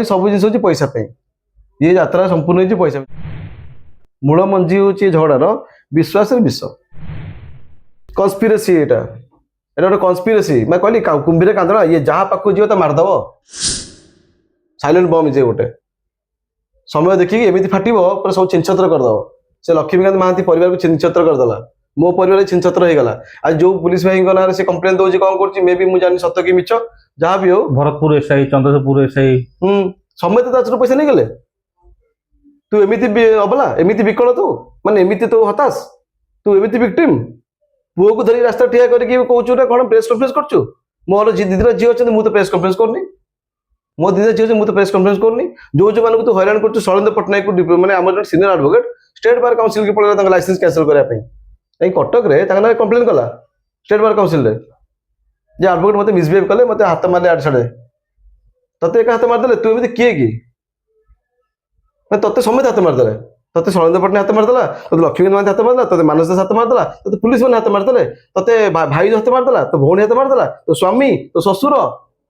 सब जिन हूँ पैसा ये यात्रा संपूर्ण हो पैसा मूल मंजी हूँ झगड़ार विश्वास विष कन्स्पिरेसी एटा गोटे कन्स्पिरेसी मैं कहली कुंभीर कांदना ये जहाँ पाखु जीव तो मारदेव साइलेंट बम जे गोटे समय देखिए एमती फाट पूरा सब छिनछत्र करदेव से लक्ष्मीकांत महांती परिवार को छिनछत्र करदेला मो परिवार छिनछत्र होगा आज जो पुलिस भाई ना से कंप्लेन दौर कौन कर मे भी मुझे सत कि मिछ जहाँ भी हो भरतपुर एसआई चंद्रपुर एसआई समय तो पैसा नहीं गले तू एमती अबला एमती विकल तू माने एमती तो हताश तू एमती विक्टिम पुओ को धरी रास्ता ठिया करके कहूँ कौन प्रेस कन्फरेन्स कर मोर दीदी झील अच्छे मुझे प्रेस कन्फरेन्स करनी मो दीदी झील मुझे प्रेस कन्फरेन्स करनी जो मानक तू हैरान कर शैलेन्द्र पट्टनायक को मैंने आम senior advocate state bar council के पड़ेगा लाइसेंस कैंसल करने कटक में कंप्लेन कला स्टेट बार काउंसिल जे एडवोकेट मत मिसबिहेव कले मत हाथ मारे आड़ छाड़े ते एक हाथ मारदे तू एमती किए कि ते समेत हाथ मारदे ते शैलेन्द्र पट्टनायक हाथ मारदेला ते लक्ष्मीकांत महांती हाथ मारदेला ते मानस दास हाथ मारदेला ते पुलिस मैंने हाथ मारदे ते भाई हाथ मारदेला तो भौणी हाथ मारदेला तो स्वामी तो ससुर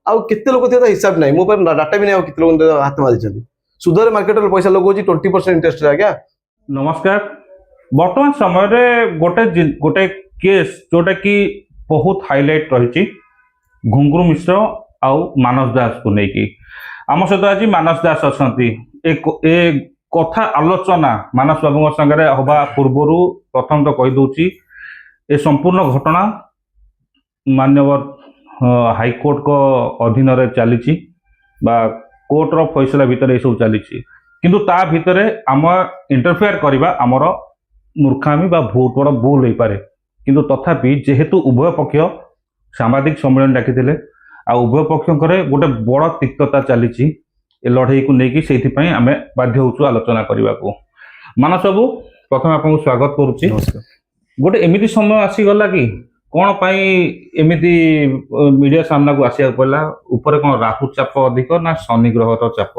आउ केते लोक थे हिसाब नहीं मो डाटा भी नहीं केते लोक हाथ मारी सुधर मार्केट पैसा लगौची 20% इंटरेस्ट आज्ञा। नमस्कार बर्तमान समय गोटे केस जोटा कि बहुत हाइलाइट रही घुंगुरु मिश्र आउ मानस दास को लेकिन आम सहित आज मानस दास अच्छा ए कथा आलोचना मानस बाबू संगे हवा पूर्वर प्रथम तो कहीदे ए संपूर्ण घटना मान्यवर हाईकोर्ट को अधीन चली कोर्टर फैसला भितर ये सब चली किंतु ता भितर आम इंटरफेयर करवा आमर मूर्खामी बा बहुत बड़ भूल हो पारे किंतु तथापि जेहेतु उभय पक्ष सांबादिक सम्मेलन डाकी आ उभय पक्ष गोटे बड़ तिक्तता चली लड़ई को लेकिन से आम बाध्य होचु आलोचना करने को। मानस बाबू प्रथम आपको स्वागत करुच्ची गोटे एमती समय आसीगला कि कौन पाई एमती मीडिया सामना को आसिया पड़ा ऊपर कौन राहु चाप अधिक ना शनि ग्रह चाप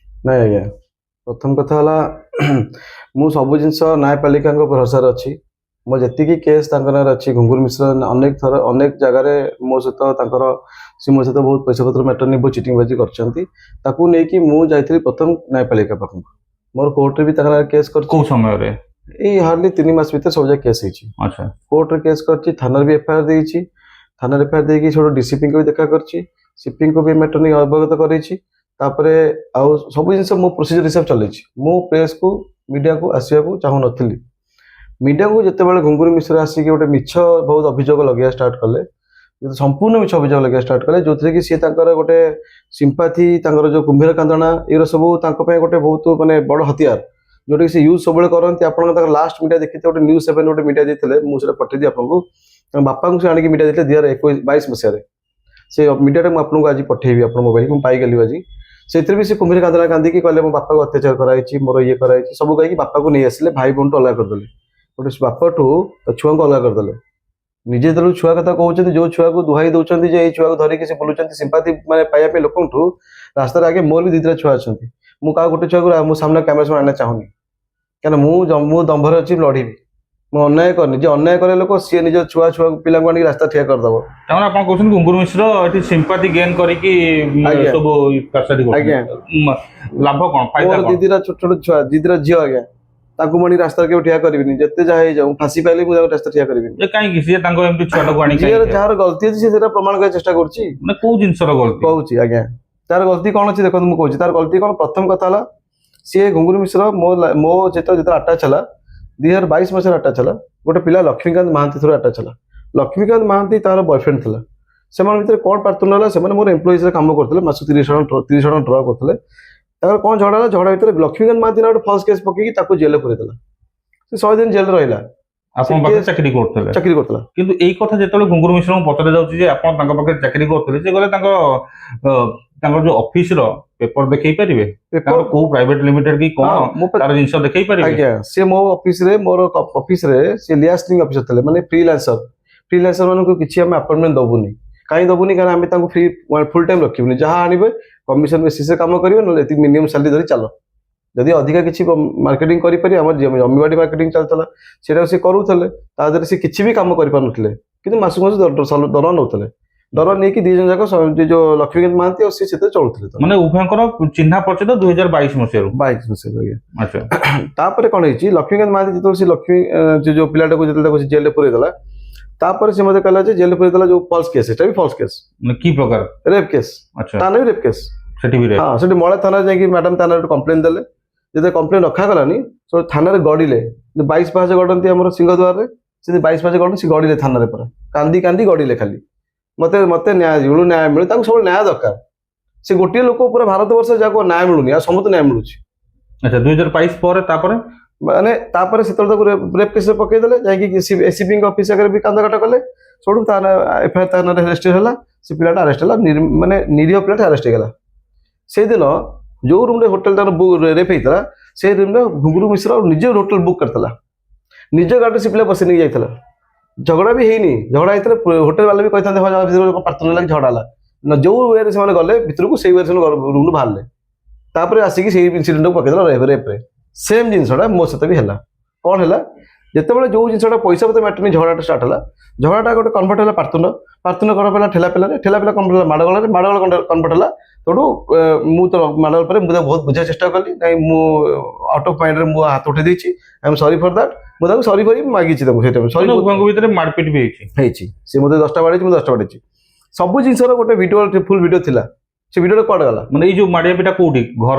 नहीं आज्ञा प्रथम कथा मु सब जिन न्यायपालिका भरोसा अच्छी मो जी केस अच्छी घुंगुर मिश्र अनेक थर अनेक जगार मो सहित सी मो सहित बहुत पैसा पत्र मैटर नहीं बहुत चिटिंग बाजी कर मुझे प्रथम न्यायपालिका पाख मोर कोर्ट भी केस कर समय हार्डली 3 मास भीतर सब जगह केस अच्छा कोर्ट रे केस कर थाना भी एफआईआर देछि थाना एफआईआर देकी छोड़ डीसीपी को भी देखा करछि सीपी को भी मैटर नहीं अवगत करछि तापरे आ सब जिनस मो प्रोसीजर हिसाब चलै मो प्रेस को मीडिया को आसिया को चाहू नथिली मीडिया को जिते बड़े घुंगुर मिश्र आसिक गोटे मिछ बहुत अभियोग लगे स्टार्ट कले संपूर्ण मिछ अभियोग लगे स्टार्ट कले जो थे कि सी गोटे सिंपाथी जो कुंभीर कांदना ये सब गोटे बहुत माने बड़ हथियार जोटा कि यूज सब करते आप लास्ट मीडिया देखते गोटे न्यूज 7 गोटे मीडिया देते मुझे पठेदी आपको बापा को आनिक मीडिया देते 2022 मसीह से मीडिया मुझे आज पठेबी आप मोबाइल को पाईगली आज से भी से कुंभीर कांदना कांदिकी कहले मो बापा को अत्याचार कराई मोर ये कराई सब कहीं बापा को नहीं आसिले भाई बहन अलग करदे गोटे बापा ठू छुआ को अलग करदे निजे जो छुआ कथा कहते जो छुआ को दुहाई दौरान छुआ को धरिकी से बुलूँ सिंपाथी मैंने पाइबा लोक रास्तार आगे मोर भी 2-3 छुआ अच्छा मुझे गोटे छुआ को मो सामने कैमरा आना चाहूनी क्या मु दंभर अच्छी लड़ीबी मुझे अन्याय करनी जो अन्याय करे लोक सी निज छुआ छुआ पिला रास्ता ठिया करदेव घुंगुर मिश्र सिंपाथी गेन करके लाभ कौन फायदा दीदी छोट छोट छुआ दीदी झील आज्ञा ताकू मणि रास्ता के ठिया करी जिते जहाँ जाऊँ फांसी पाइले मुझे रास्ता ठिया करी कहीं जार गलती अच्छी से प्रमाण कर चेष्टा करुँच आज्ञा तार गलती कौन अच्छी देखो मुझे तार गलती कौन प्रथम कथा सी घुंगुर मिश्र मो जो अटैच है 2022 मसीह अटैच है गोटे पिला लक्ष्मीकांत महांती थ्रू अटैच है लक्ष्मीकांत महांती तार बॉयफ्रेंड था से पार्टनर है से मोर एम्प्लॉइज काम करते मास 30 जन ड्र करते कौन झगड़ा झगड़ा भर लक्ष्मीकांत महांती गोटे फल्स केस पकईकि जेल पूरी 100 दिन जेल रहा चाकरी करता किंतु एई कथा जेतले घुंगुर मिश्र को पचरा जाउची जे आपण तांका पाखे चाकरी करथले से गले तांको जो ऑफिस रो पेपर देखै परिबे तांको को प्राइवेट लिमिटेड की कोन तार जिंस देखै परिबे आज्ञा से मो ऑफिस रे मोर ऑफिस रे से लियास्टिंग ऑफिसर थले माने फ्रीलांसर माने को किछि हम अपॉइंटमेंट दबुनी काई दबुनी कारण हम तांको फ्री फुल टाइम रखिबनी जहां आनिबे कमिशन बेसिस से काम करिवे न एति मिनिमम सैलरी धरि चलो जदि अधिका किसी मार्केटिंग करि पारि हमर जमीबाड़ी मार्केटिंग चलतला सेटा से करूथले ता देरे से किछि भी काम करि पानुथले किंतु मास मास दरन नउथले ଡର ନେଇକି ଦି ଜଣ ଯାକ ଯୋଉ ଲକ୍ଷ୍ମୀକାନ୍ତ ମହାନ୍ତି ଆଉ ସିଏ ସେଥିରେ ଚଳୁଥିଲେ ତ ମାନେ ଉଭୟଙ୍କର ଚିହ୍ନା ପରିଚୟ 2022 ମସିହାରୁ। 22 ମସିହାରୁ ଆଜ୍ଞା। ଆଚ୍ଛା ତାପରେ କଣ ହେଇଛି, ଲକ୍ଷ୍ମୀକାନ୍ତ ମହାନ୍ତି ଯେତେବେଳେ ସେ ଲକ୍ଷ୍ମୀ ଯୋଉ ପିଲାଟାକୁ ଯେତେବେଳେ ତାକୁ ଜେଲରେ ପୁରେଇ ଦେଲା, ତାପରେ ସେ ମତେ କହିଲା ଯେ ଜେଲରେ ପୁରେଇ ଦେଲା ଯୋଉ ଫଲ୍ସ କେସ୍, ଏଟା ବି ଫଲ୍ସ କେସ୍, ମାନେ କି ପ୍ରକାର? Rape case. ଆଚ୍ଛା ଥାନା ବି ରେପ୍ କେସ୍। ସେଠି ବି ହଁ ସେଠି ମଳା ଥାନାରେ ଯାଇକି ମ୍ୟାଡାମ ଥାନାରେ କମ୍ପ୍ଲେନ ଦେଲେ। ଯେତେବେଳେ କମ୍ପ୍ଲେନ ରଖାଗଲାନି, ସବୁ ଥାନାରେ ଗଡ଼ିଲେ। 22 ପାହାଚ ଗଡ଼ନ୍ତି ଆମର ସିଂହଦ୍ୱାରରେ, ସେମିତି 22 ପାହାଚ ଗଡ଼ନ୍ତି, ସେ ଗଡ଼ିଲେ ଥାନାରେ ପୁରା କାନ୍ଦି କାନ୍ଦି ଗଡ଼ିଲେ ଖାଲି, ମତେ ମତେ ନ୍ୟାୟ ମିଳୁ ନ୍ୟାୟ ମିଳୁ। ତାଙ୍କୁ ସବୁବେଳେ ନ୍ୟାୟ ଦରକାର। ସେ ଗୋଟିଏ ଲୋକ ପୁରା ଭାରତ ବର୍ଷରେ ଯାହାକୁ ନ୍ୟାୟ ମିଳୁନି, ଆଉ ସମସ୍ତେ ନ୍ୟାୟ ମିଳୁଛି। ଆଚ୍ଛା 2022 ପରେ ତାପରେ ମାନେ ତାପରେ ସେତେବେଳେ ତାକୁ ରେପ୍ କେସରେ ପକେଇଦେଲେ, ଯାଇକି ଏସିପିଙ୍କ ଅଫିସ ଆଗରେ ବି କାନ୍ଦକାଟା କଲେ। ସେଠୁ ତା ଏଫଆଇଆର ତା ନାଁରେ ରେଜିଷ୍ଟର ହେଲା। ସେ ପିଲାଟା ଆରେଷ୍ଟ ହେଲା, ମାନେ ନିରୀହ ପିଲାଟା ଆରେଷ୍ଟ ହେଇଗଲା। ସେଇଦିନ ଯୋଉ ରୁମରେ ହୋଟେଲ ତାର ରେପ୍ ହେଇଥିଲା, ସେଇ ରୁମରେ ଘୁଙ୍ଗୁରୁ ମିଶ୍ର ନିଜ ହୋଟେଲ ବୁକ୍ କରିଥିଲା, ନିଜ ଗାଡ଼ିରେ ସେ ପିଲା ବସେଇ ନେଇକି ଯାଇଥିଲା। ଝଗଡ଼ା ବି ହେଇନି, ଝଗଡ଼ା ହେଇଥିଲେ ହୋଟେଲ ବାଲା ବି କହିଥାନ୍ତେ ହଁ ଭିତରୁ ପ୍ରାର୍ଥନା ହେଲା କି ଝଗଡ଼ା ହେଲା। ଯୋଉ ୱେରେ ସେମାନେ ଗଲେ ଭିତରକୁ, ସେଇ ୱେରେ ସେମାନେ ରୁମରୁ ବାହାରିଲେ। ତାପରେ ଆସିକି ସେଇ ଇନସିଡେଣ୍ଟକୁ ପକେଇଦେଲା ରେପ୍ରେ। ସେମ୍ ଜିନିଷଟା ମୋ ସହିତ ବି ହେଲା। କ'ଣ ହେଲା, ଯେତେବେଳେ ଯୋଉ ଜିନିଷଟା ପଇସା ପତ୍ର ମ୍ୟାଟର ନେଇ ଝଗଡ଼ାଟା ଷ୍ଟାର୍ଟ ହେଲା, ଝଗଡ଼ାଟା ଗୋଟେ କନଭର୍ଟ ହେଲା ପାର୍ଥୁଣ୍ଡ କ'ଣ ହେଲା ଠେଲା ପେଲାରେ, ଠେଲା ପେଲା କନଭର୍ଟ ହେଲା ମାଡ଼ଗୋଳରେ, ମାଡ଼ଗୋଳ କନଭର୍ଟ ହେଲା। ସେଠୁ ମୁଁ ତ ମାଡ଼ଗୋଳ ପରେ ମୁଁ ତାକୁ ବହୁତ ବୁଝାଇବା ଚେଷ୍ଟା କଲି, ନାଇଁ ମୁଁ ଆଉଟ୍ ଅଫ୍ ମାଇଣ୍ଡରେ ମୁଁ ହାତ ଉଠେଇ ଦେଇଛି, I M sorry for that. ମୁଁ ତାକୁ ସରି କରି ମାଗିଛି ତାକୁ, ସେଇଟା ସରି ଉଭୟଙ୍କ ଭିତରେ ମାରପିଟ ବି ହେଇଛି। ସେ ମୋତେ 10ଟା ବାଡ଼େଇଛି, ମୁଁ 10ଟା ବାଡ଼େଇଛି। ସବୁ ଜିନିଷର ଗୋଟେ ଭିଡ଼ିଓ, ଫୁଲ୍ ଭିଡ଼ିଓ ଥିଲା। ସେ ଭିଡ଼ିଓଟା କୁଆଡ଼େ ଗଲା? ମାନେ ଏଇ ଯୋଉ ମାଡିଆ ପିଟା କୋଉଠି? ଘର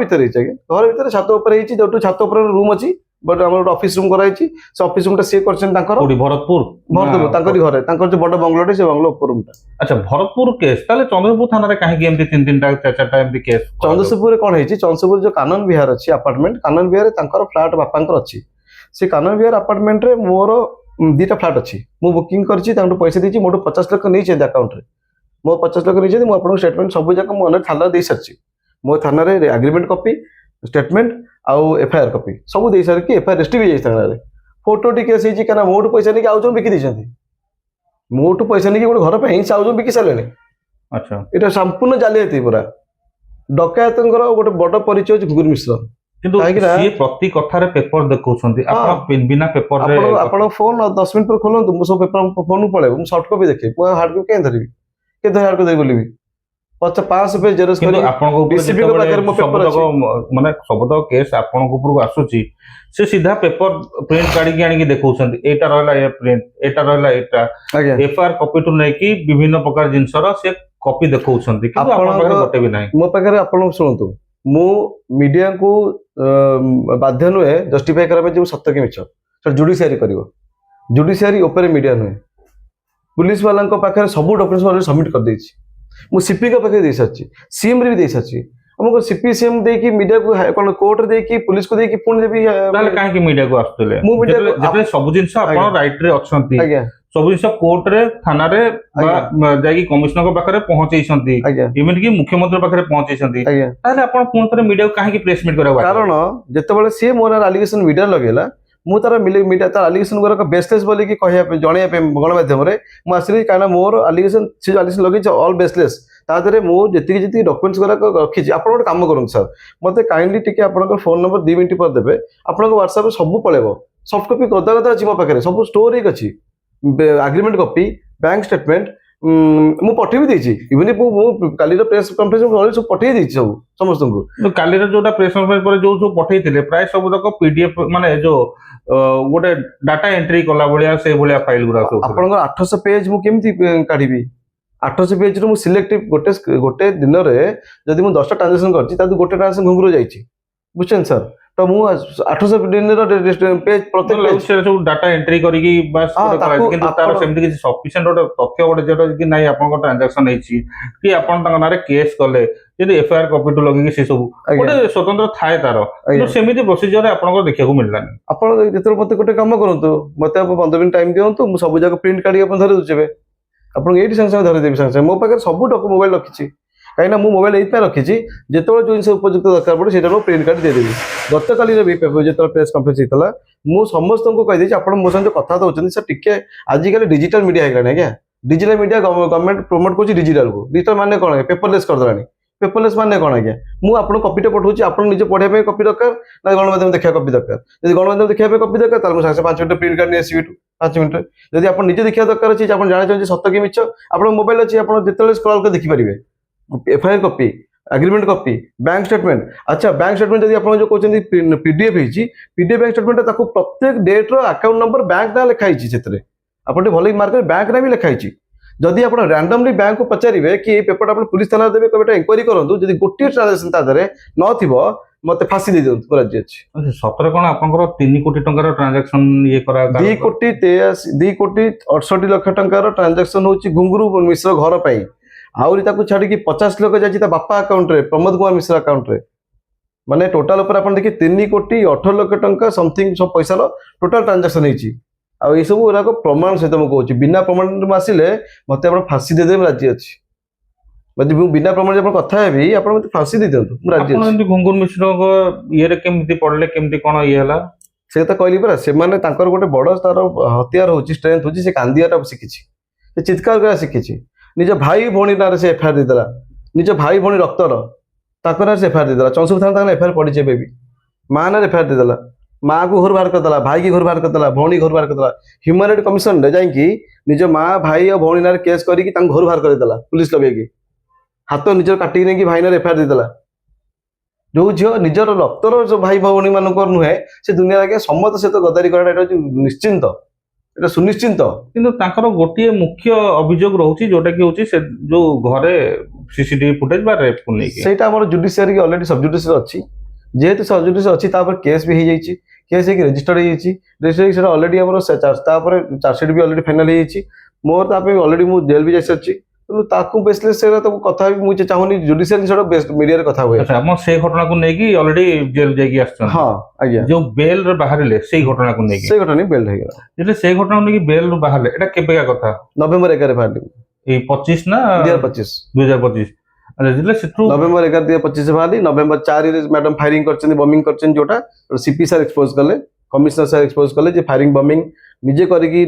ଭିତରେ ହେଇଛି ଆଜ୍ଞା, ଘର ଭିତରେ ଛାତ ଉପରେ ହେଇଛି। ଯୋଉଠୁ ଛାତ ଉପରେ ରୁମ୍ ଅଛି, ବଟ୍ ଆମର ଗୋଟେ ଅଫିସ ରୁମ୍ କରାଯାଇଛି। ସେ ଅଫିସ ରୁମ୍ଟା ସିଏ କରିଛନ୍ତି ତାଙ୍କର, ଭରତପୁର ତାଙ୍କରି ଘରେ, ତାଙ୍କର ଯୋଉ ବଡ ବଙ୍ଗଲୋଟେ, ସେ ବଙ୍ଗଲୋ ଉପର ରୁମ୍ଟା। ଆଚ୍ଛା ଭରତପୁର କେସ୍, ତାହେଲେ ଚନ୍ଦ୍ରପୁର ଥାନାରେ କାହିଁକି ଏମିତି 3-3ଟା 4-4ଟା ଏମିତି କେସ୍? ଚନ୍ଦ୍ରଶେଖପୁରରେ କ'ଣ ହେଇଛି, ଚନ୍ଦ୍ରଶେଖପୁର ଯୋଉ କାନନ ବିହାର ଅଛି ଆପାର୍ଟମେଣ୍ଟ, କାନନ ବିହାରରେ ତାଙ୍କର ଫ୍ଲାଟ୍ ବାପାଙ୍କର ଅଛି। ସେ କାନନ ବିହାର ଆପାର୍ଟମେଣ୍ଟରେ ମୋର 2ଟା ଫ୍ଲାଟ୍ ଅଛି। ମୁଁ ବୁକିଂ କରିଛି, ତାଙ୍କଠୁ ପଇସା ଦେଇଛି, ମୋଠୁ 50 ଲକ୍ଷ ନେଇଛନ୍ତି ଆକାଉଣ୍ଟରେ। ମୋ 50 ଲକ୍ଷ ନେଇଛନ୍ତି। ମୁଁ ଆପଣଙ୍କୁ ଷ୍ଟେଟମେଣ୍ଟ ସବୁ ଯାକ ମୁଁ ଅନେକ ଥାନାରେ ଦେଇସାରିଛି। ମୋ ଥାନାରେ ଆଗ୍ରିମେଣ୍ଟ କପି, ଷ୍ଟେଟମେଣ୍ଟ ଆଉ ଏଫଆଇଆର କପି ସବୁ ଦେଇସାରିକି ଏଫଆଇଆର ରେଜିଷ୍ଟର ବି ଯାଇଛି ଥାନାରେ। ଫଟୋ ଟିକେ କେସ୍ ହେଇଛି, କାହିଁକିନା ମୋଠୁ ପଇସା ନେଇକି ଆଉ ଜଣ ବିକି ଦେଇଛନ୍ତି। ମୋଠୁ ପଇସା ନେଇକି ଗୋଟେ ଘର ପାଇଁ ସେ ଆଉ ଜଣ ବିକି ସାରିଲେଣି। ଆଚ୍ଛା ଏଇଟା ସମ୍ପୂର୍ଣ୍ଣ ଜାଲିଆତି ପୁରା। ଡକାୟତଙ୍କର ଗୋଟେ ବଡ ପରିଚୟ ହଉଛି ଘୁଙ୍ଗୁରୁ ମିଶ୍ର। କିନ୍ତୁ ସିଏ ପ୍ରତି କଥାରେ ପେପର ଦେଖଉଛନ୍ତି, ଆପଣ ବିନା ପେପରରେ ଆପଣ ଫୋନ 10 ମିନିଟ୍ ପରେ ଖୋଲନ୍ତୁ, ମୁଁ ସବୁ ପେପର ଫୋନକୁ ପଳେଇବ, ମୁଁ ସଫ୍ଟ କପି ଦେଖେ। ମୁଁ ହାର୍ଡ କପି କାହିଁ ଧରିବି, କେତେ ହାର୍ଡ କପି ବୋଲିବି? 500 ପେଜ ଜେରକ୍ସ କରି ଆପଣଙ୍କ ମାନେ ସବୁତକ କେସ୍ ଆପଣଙ୍କ ଉପରକୁ ଆସୁଛି, ସେ ସିଧା ପେପର ପ୍ରିଣ୍ଟ କାଢିକି ଆଣିକି ଦେଖଉଛନ୍ତି, ଏଇଟା ରହିଲା ଏ ପ୍ରିଣ୍ଟ, ଏଇଟା ରହିଲା ଏଇଟା। ଏଫଆଇଆର କପିଠୁ ନେଇକି ବିଭିନ୍ନ ପ୍ରକାର ଜିନିଷର ସେ କପି ଦେଖଉଛନ୍ତି, କିନ୍ତୁ ଆପଣଙ୍କ ପାଖରେ ଗୋଟେ ବି ନାହିଁ। ମୋ ପାଖରେ ଆପଣ ଶୁଣନ୍ତୁ, ମୁଁ ମିଡିଆକୁ ବାଧ୍ୟ ନୁହେଁ ଜଷ୍ଟିଫାଇ କରିବା ପାଇଁ ଯେ ସତ୍ୟ କି ମିଛ, ସେଟା ଜୁଡିସିଆରି କରିବ। ଜୁଡିସିଆରି ଉପରେ ମିଡିଆ ନୁହେଁ। ପୁଲିସ ବାଲାଙ୍କ ପାଖରେ ସବୁ ଡକୁମେଣ୍ଟ ସବମିଟ୍ କରିଦେଇଛି। ମୁଁ ସିପିଙ୍କ ପାଖରେ ଦେଇସାରିଛି, ସିଏମ୍ରେ ବି ଦେଇସାରିଛି। ଆମକୁ ସିପି ସିଏମ୍ ଦେଇକି ମିଡିଆକୁ କ'ଣ କୋର୍ଟରେ ଦେଇକି ପୁଲିସକୁ ଦେଇକି ପୁଣି ଦେବି। ତାହେଲେ କାହିଁକି ମିଡିଆକୁ ଆସୁଥିଲେ? ମୁଁ ଯେତେବେଳେ ସବୁ ଜିନିଷ ଆପଣ ରାଇଟରେ ଅଛନ୍ତି, ସବୁ ଜିନିଷ କୋର୍ଟରେ, ଥାନାରେ ଯାଇକି କମିଶନରଙ୍କ ପାଖରେ ପହଞ୍ଚେଇଛନ୍ତି, ଏମିତିକି ମୁଖ୍ୟମନ୍ତ୍ରୀ ପାଖରେ ପହଞ୍ଚେଇଛନ୍ତି, ତାହେଲେ ଆପଣ ପୁଣି ଥରେ ମିଡିଆକୁ କାହିଁକି ପ୍ରେସ ମିଟ୍ କରିବାକୁ? କାରଣ ଯେତେବେଳେ ସିଏ ମୋର ଆଲିଗେସନ ମିଡିଆ ଲଗେଇଲା, ମୁଁ ତାର ମିଡିଆ ତାର ଆଲିଗେସନ ଗୁଡାକ ବେସଲେସ୍ ବୋଲିକି କହିବା ପାଇଁ, ଜଣେଇବା ପାଇଁ ଗଣମାଧ୍ୟମରେ ମୁଁ ଆସିଲି। କାରଣ ମୋର ଆଲିଗେସନ, ସେ ଆଲିଗେସନ ଲଗେଇଛି ଅଲ୍ ବେସଲେସ୍। ତା ଦେହରେ ମୁଁ ଯେତିକି ଡକୁମେଣ୍ଟସ ଗୁଡାକ ରଖିଛି, ଆପଣ ଗୋଟେ କାମ କରନ୍ତୁ ସାର୍, ମତେ କାଇଣ୍ଡଲି ଟିକେ ଆପଣଙ୍କର ଫୋନ ନମ୍ବର 2 ମିନିଟ୍ ପରେ ଦେବେ। ଆପଣଙ୍କ ହ୍ୱାଟ୍ସଆପରେ ସବୁ ପଳେଇବ, ସଫ୍ଟ କପି ଗଦା ଗଦା ଅଛି ମୋ ପାଖରେ, ସବୁ ଷ୍ଟୋର ହେଇକି ଅଛି। ଆଗ୍ରିମେଣ୍ଟ କପି, ବ୍ୟାଙ୍କ ଷ୍ଟେଟମେଣ୍ଟ ମୁଁ ପଠେଇ ବି ଦେଇଛି। ଇଭେନ ମୁଁ କାଲିର ପ୍ରେସ୍ କନଫରେନ୍ସ ସବୁ ପଠେଇ ଦେଇଛି ସବୁ ସମସ୍ତଙ୍କୁ। କାଲିର ଯୋଉଟା ପ୍ରେସ୍ କନଫରେନ୍ସ ପରେ ଯୋଉ ସବୁ ପଠେଇଥିଲେ, ପ୍ରାୟ ସବୁ ତକ ପିଡିଏଫ, ମାନେ ଯୋଉ ଗୋଟେ ଡାଟା ଏଣ୍ଟ୍ରି କଲା ଭଳିଆ ସେଇ ଭଳିଆ ଫାଇଲ ଗୁଡା ସବୁ। ଆପଣଙ୍କର 800 ପେଜ ମୁଁ କେମିତି କାଢିବି? 800 ପେଜରୁ ମୁଁ ସିଲେକ୍ଟିଭ ଗୋଟେ ଦିନରେ ଯଦି ମୁଁ 10ଟା ଟ୍ରାଞ୍ଜାକ୍ସନ କରିଛି, ତାକୁ ଗୋଟେ ଟ୍ରାଞ୍ଜାକ୍ସନ ଘୁଙ୍ଗୁରୁ ଯାଇଛି, ବୁଝୁଛନ୍ତି ସାର୍? ତ ମୁଁ 800 ଦିନର ପେଜ ପ୍ରତ୍ୟେକ ସବୁ ଡାଟା ଏଣ୍ଟ୍ରି କରିକି ବାସ୍ କରାଯାଇଛି, କିନ୍ତୁ ତାର ସେମିତି କିଛି ସଫିସିଏଣ୍ଟ ଗୋଟେ ତଥ୍ୟ ଗୋଟେ ଯୋଉଟା କି ନାଇଁ ଆପଣଙ୍କ ଟ୍ରାଞ୍ଜାକ୍ସନ ହେଇଛି, କି ଆପଣ ତାଙ୍କ ନାଁରେ କେସ୍ କଲେ, ଯଦି ଏଫଆଇଆର କପିଠୁ ଲଗେଇକି ସେ ସବୁ ଗୋଟେ ସ୍ୱତନ୍ତ୍ର ଥାଏ ତାର, କିନ୍ତୁ ସେମିତି ପ୍ରୋସିଜରରେ ଆପଣଙ୍କର ଦେଖିବାକୁ ମିଳିଲାନି। ଆପଣ ଯେତେବେଳେ ମତେ ଗୋଟେ କାମ କରନ୍ତୁ, ମତେ 15 ମିନିଟ୍ ଟାଇମ ଦିଅନ୍ତୁ, ମୁଁ ସବୁ ଯାକ ପ୍ରିଣ୍ଟ କାଢିକି ଆପଣ ଧରି ଦେଉଛି। ଆପଣଙ୍କୁ ଏଇଠି ସାଙ୍ଗେ ସାଙ୍ଗେ ଧରିଦେବି ସାଙ୍ଗେ ସାଙ୍ଗେ। ମୋ ପାଖରେ ସବୁ ମୋବାଇଲ ରଖିଛି, କାହିଁକିନା ମୁଁ ମୋବାଇଲ ଏଇଥିପାଇଁ ରଖିଛି, ଯେତେବେଳେ ଯେଉଁ ଜିନିଷ ଉପଯୁକ୍ତ ଦରକାର ପଡ଼େ ସେଇଟା ମୁଁ ପ୍ରିଣ୍ଟ କାଢି ଦେଇଦେବି। ଗତକାଲିର ବି ଯେତେବେଳେ ପ୍ରେସ୍ କନଫରେନ୍ସ ହେଇଥିଲା, ମୁଁ ସମସ୍ତଙ୍କୁ କହିଦେଇଛି, ଆପଣ ମୋ ସାଙ୍ଗେ କଥାବାର୍ତ୍ତା ହେଉଛନ୍ତି ସାର୍, ଟିକେ ଆଜିକାଲି ଡିଜିଟାଲ ମିଡିଆ ହେଇଗଲାଣି ଆଜ୍ଞା। ଡିଜିଟାଲ ମିଡିଆ ଗଭର୍ଣ୍ଣମେଣ୍ଟ ପ୍ରମୋଟ କରୁଛି ଡିଜିଟାଲକୁ। ଡିଜିଟାଲ ମାନେ କ'ଣ? ପେପରଲେସ୍ କରିଦେଲାଣି। ପେପରଲେସ୍ ମାନେ କ'ଣ ଆଜ୍ଞା? ମୁଁ ଆପଣଙ୍କୁ କପିଟା ପଠାଉଛି, ଆପଣ ନିଜେ ପଢ଼ିବା ପାଇଁ କପି ଦରକାର ନା ଗଣମାଧ୍ୟମ ଦେଖିବା କପି ଦରକାର? ଯଦି ଗଣମାଧ୍ୟମ ଦେଖିବା ପାଇଁ କପି ଦରକାର, ତାହେଲେ ମୁଁ ସାଙ୍ଗେ 5 ମିନିଟ୍ ପ୍ରିଣ୍ଟ କାଢି ନେଇ ଆସିବି। ପାଞ୍ଚ ମିନିଟ୍ ଯଦି ଆପଣ ନିଜେ ଦେଖିବା ଦରକାର ଅଛି ଯେ ଆପଣ ଜାଣିଛନ୍ତି ସତ କି ମିଛ ଆପଣଙ୍କ ମୋବାଇଲ ଅଛି ଆପଣ ଯେତେବେଳେ ସ୍କ୍ରଲ୍ କରି ଦେଖିପାରିବେ FIR copy agreement copy bank statement ଆଚ୍ଛା ବ୍ୟାଙ୍କ ଷ୍ଟେଟମେଣ୍ଟ ଯଦି ଆପଣ ଯୋଉ କହୁଛନ୍ତି ପିଡିଏଫ ହେଇଛି ପିଡିଏଫ ବ୍ୟାଙ୍କ ଷ୍ଟେଟମେଣ୍ଟ ତାକୁ ପ୍ରତ୍ୟେକ ଡେଟ୍ର ଆକାଉଣ୍ଟ ନମ୍ବର ବ୍ୟାଙ୍କ ନାଁ ଲେଖା ହେଇଛି ସେଥିରେ ଆପଣ ଟିକେ ଭଲ ମାର୍କ କରିବେ ବ୍ୟାଙ୍କ ନାଁ ବି ଲେଖା ହେଇଛି ଯଦି ଆପଣ ରାଣ୍ଡମଲି ବ୍ୟାଙ୍କକୁ ପଚାରିବେ କି ଏଇ ପେପରଟା ଆପଣ ପୁଲିସ ଥାନାରେ ଦେବେ କେବେ ଏନକ୍ୱାରି କରନ୍ତୁ ଯଦି ଗୋଟିଏ ଟ୍ରାଞ୍ଜାକ୍ସନ ତା ଦେହରେ ନଥିବ ମତେ ଫାଶୀ ଦେଇ ଦିଅନ୍ତୁ ମୁଁ ରାଜି ଅଛି। ସତରେ କଣ ଆପଣଙ୍କର 3 କୋଟି ଟଙ୍କାର ଟ୍ରାଞ୍ଜାକ୍ସନ ଇଏ କରା 2,63,68,00,000 ଟଙ୍କାର ଟ୍ରାଞ୍ଜାକ୍ସନ ହଉଛି ଘୁଙ୍ଗୁରୁ ମିଶ୍ର ଘର ପାଇଁ ଆହୁରି ତାକୁ ଛାଡ଼ିକି 50 ଲକ୍ଷ ଯାଇଛି ତା ବାପା ଆକାଉଣ୍ଟରେ ପ୍ରମୋଦ କୁମାର ମିଶ୍ର ଆକାଉଣ୍ଟରେ ମାନେ ଟୋଟାଲ ଉପରେ ଆପଣ ଦେଖି 3,18,00,000 ଟଙ୍କା ସମଥିଙ୍ଗ ସବୁ ପଇସାର ଟୋଟାଲ ଟ୍ରାଞ୍ଜାକ୍ସନ ହେଇଛି ଆଉ ଏସବୁ ଗୁଡ଼ାକ ପ୍ରମାଣ ସହିତ ମୁଁ କହୁଛି ବିନା ପ୍ରମାଣରେ ମୁଁ ଆସିଲେ ମତେ ଆପଣ ଫାଶୀ ଦେଇଦେବେ ମୁଁ ରାଜି ଅଛି ଯଦି ମୁଁ ବିନା ପ୍ରମାଣରେ ଆପଣ କଥା ହେବି ଆପଣ ମତେ ଫାଶୀ ଦେଇ ଦିଅନ୍ତୁ ମୁଁ ରାଜି ଅଛି। ଘୁଙ୍ଗୁର ମିଶ୍ରଙ୍କ ଇଏରେ କେମିତି ପଢିଲେ କେମିତି କଣ ଇଏ ହେଲା ସେ ତ କହିଲି ପରା ସେମାନେ ତାଙ୍କର ଗୋଟେ ବଡ ତାର ହତିଆର ହଉଛି ଷ୍ଟ୍ରେନ୍ଥ ହଉଛି ସେ କାନ୍ଦିଆଟା ଶିଖିଛି ସେ ଚିତ୍କାର କରିବା ଶିଖିଛି ନିଜ ଭାଇ ଭଉଣୀ ନାଁରେ ସେ ଏଫଆଇଆର ଦେଇଦେଲା ନିଜ ଭାଇ ଭଉଣୀ ରକ୍ତର ତାଙ୍କ ନାଁରେ ସେ ଏଫଆଇଆର ଦେଇଦେଲା ଚଞ୍ଚୁ ଥାନା ତାଙ୍କ ଏଫଆଇଆର ପଡ଼ିଛି ଏବେ ବି ମା ନାଁରେ ଏଫଆଇଆର ଦେଇଦେଲା ମାଆକୁ ଘରୁ ବାହାର କରିଦେଲା ଭାଇକି ଘରୁ ବାହାର କରିଦେଲା ଭଉଣୀ ଘରୁ ବାହାର କରିଦେଲା ହ୍ୟୁମାନ ରାଇଟ୍ କମିଶନରେ ଯାଇକି ନିଜ ମା ଭାଇ ଆଉ ଭଉଣୀ ନାଁରେ କେସ୍ କରିକି ତାଙ୍କୁ ଘରୁ ବାହାର କରିଦେଲା ପୁଲିସ ଲଗେଇକି ହାତ ନିଜର କାଟିକି ନେଇକି ଭାଇ ନାଁରେ ଏଫଆଇଆର ଦେଇଦେଲା ଯୋଉ ଝିଅ ନିଜର ରକ୍ତର ଯୋଉ ଭାଇ ଭଉଣୀ ମାନଙ୍କର ନୁହେଁ ସେ ଦୁନିଆରେ ଆଜ୍ଞା ସମସ୍ତ ସହିତ ଗଦାରି କରାଟା ଏଟା ହଉଛି ନିଶ୍ଚିନ୍ତ এটা ସୁନିଶ୍ଚିନ୍ତ କିନ୍ତୁ ତାଙ୍କର ଗୋଟିଏ ମୁଖ୍ୟ ଅଭିଯୋଗ ରହୁଛି ଯୋଉଟା କି ହଉଛି ସେ ଯୋଉ ଘରେ ସିସିଟିଭି ଫୁଟେଜ ବା ରେପକୁ ନେଇକି ସେଇଟା ଆମର ଜୁଡିସିଆରୀ ଅଲରେଡି ସବଜୁଡିସିଆରୀ ଅଛି ଯେହେତୁ ସବଜୁଡିସିଆରୀ ଅଛି ତାପରେ କେସ୍ ବି ହେଇଯାଇଛି କେସ୍ ହେଇକି ରେଜିଷ୍ଟର୍ଡ ହେଇଯାଇଛି ରେଜିଷ୍ଟର ହେଇକି ସେଟା ଅଲରେଡି ଆମର ତାପରେ ଚାର୍ଜସିଟ୍ ବି ଅଲରେଡି ଫାଇନାଲ ହେଇଯାଇଛି ମୋର ତା ପାଇଁ ଅଲରେଡି ମୁଁ ଜେଲ୍ ବି ଯାଇସାରିଛି ତେଣୁ ତାକୁ ବେସଲେସ୍ ସେଟା ତାକୁ କଥା ହେବି ମୁଁ ଚାହୁଁନି ଜୁଡିସିଆରୀ ସେଟା ମିଡିଆରେ କଥା ହୁଏ ଆଚ୍ଛା ଆପଣ ସେଇ ଘଟଣାକୁ ନେଇକି ଅଲରେଡି ଜେଲ ଯାଇକି ଆସିଛନ୍ତି ହଁ ଆଜ୍ଞା ଯୋଉ ବେଲ ରେ ବାହାରିଲେ ସେଇ ଘଟଣାକୁ ନେଇକି ସେ ଘଟଣା ବେଲ୍ ହେଇଗଲା ଯେତେବେଳେ ସେଇ ଘଟଣାକୁ ନେଇକି ବେଲ ରୁ ବାହାରିଲେ ଏଟା କେବେକା କଥା ନଭେମ୍ବର 11 ବାହାରିଲି ଏଇ 25 ନା 2025 2025 ଯେତେବେଳେ ସେଠୁ ନଭେମ୍ବର 11 2025 ବାହାରି ନଭେମ୍ବର 4 ରେ ମ୍ୟାଡାମ ଫାୟାରିଂ କରିଛନ୍ତି ବମିଂ କରିଛନ୍ତି ଯୋଉଟା ସିପି ସାର୍ ଏକ୍ସପୋଜ କଲେ କମିଶନର ସାର୍ ଏକ୍ସପୋଜ କଲେ ଯେ ଫାୟାରିଂ ବମିଂ ନିଜେ କରିକି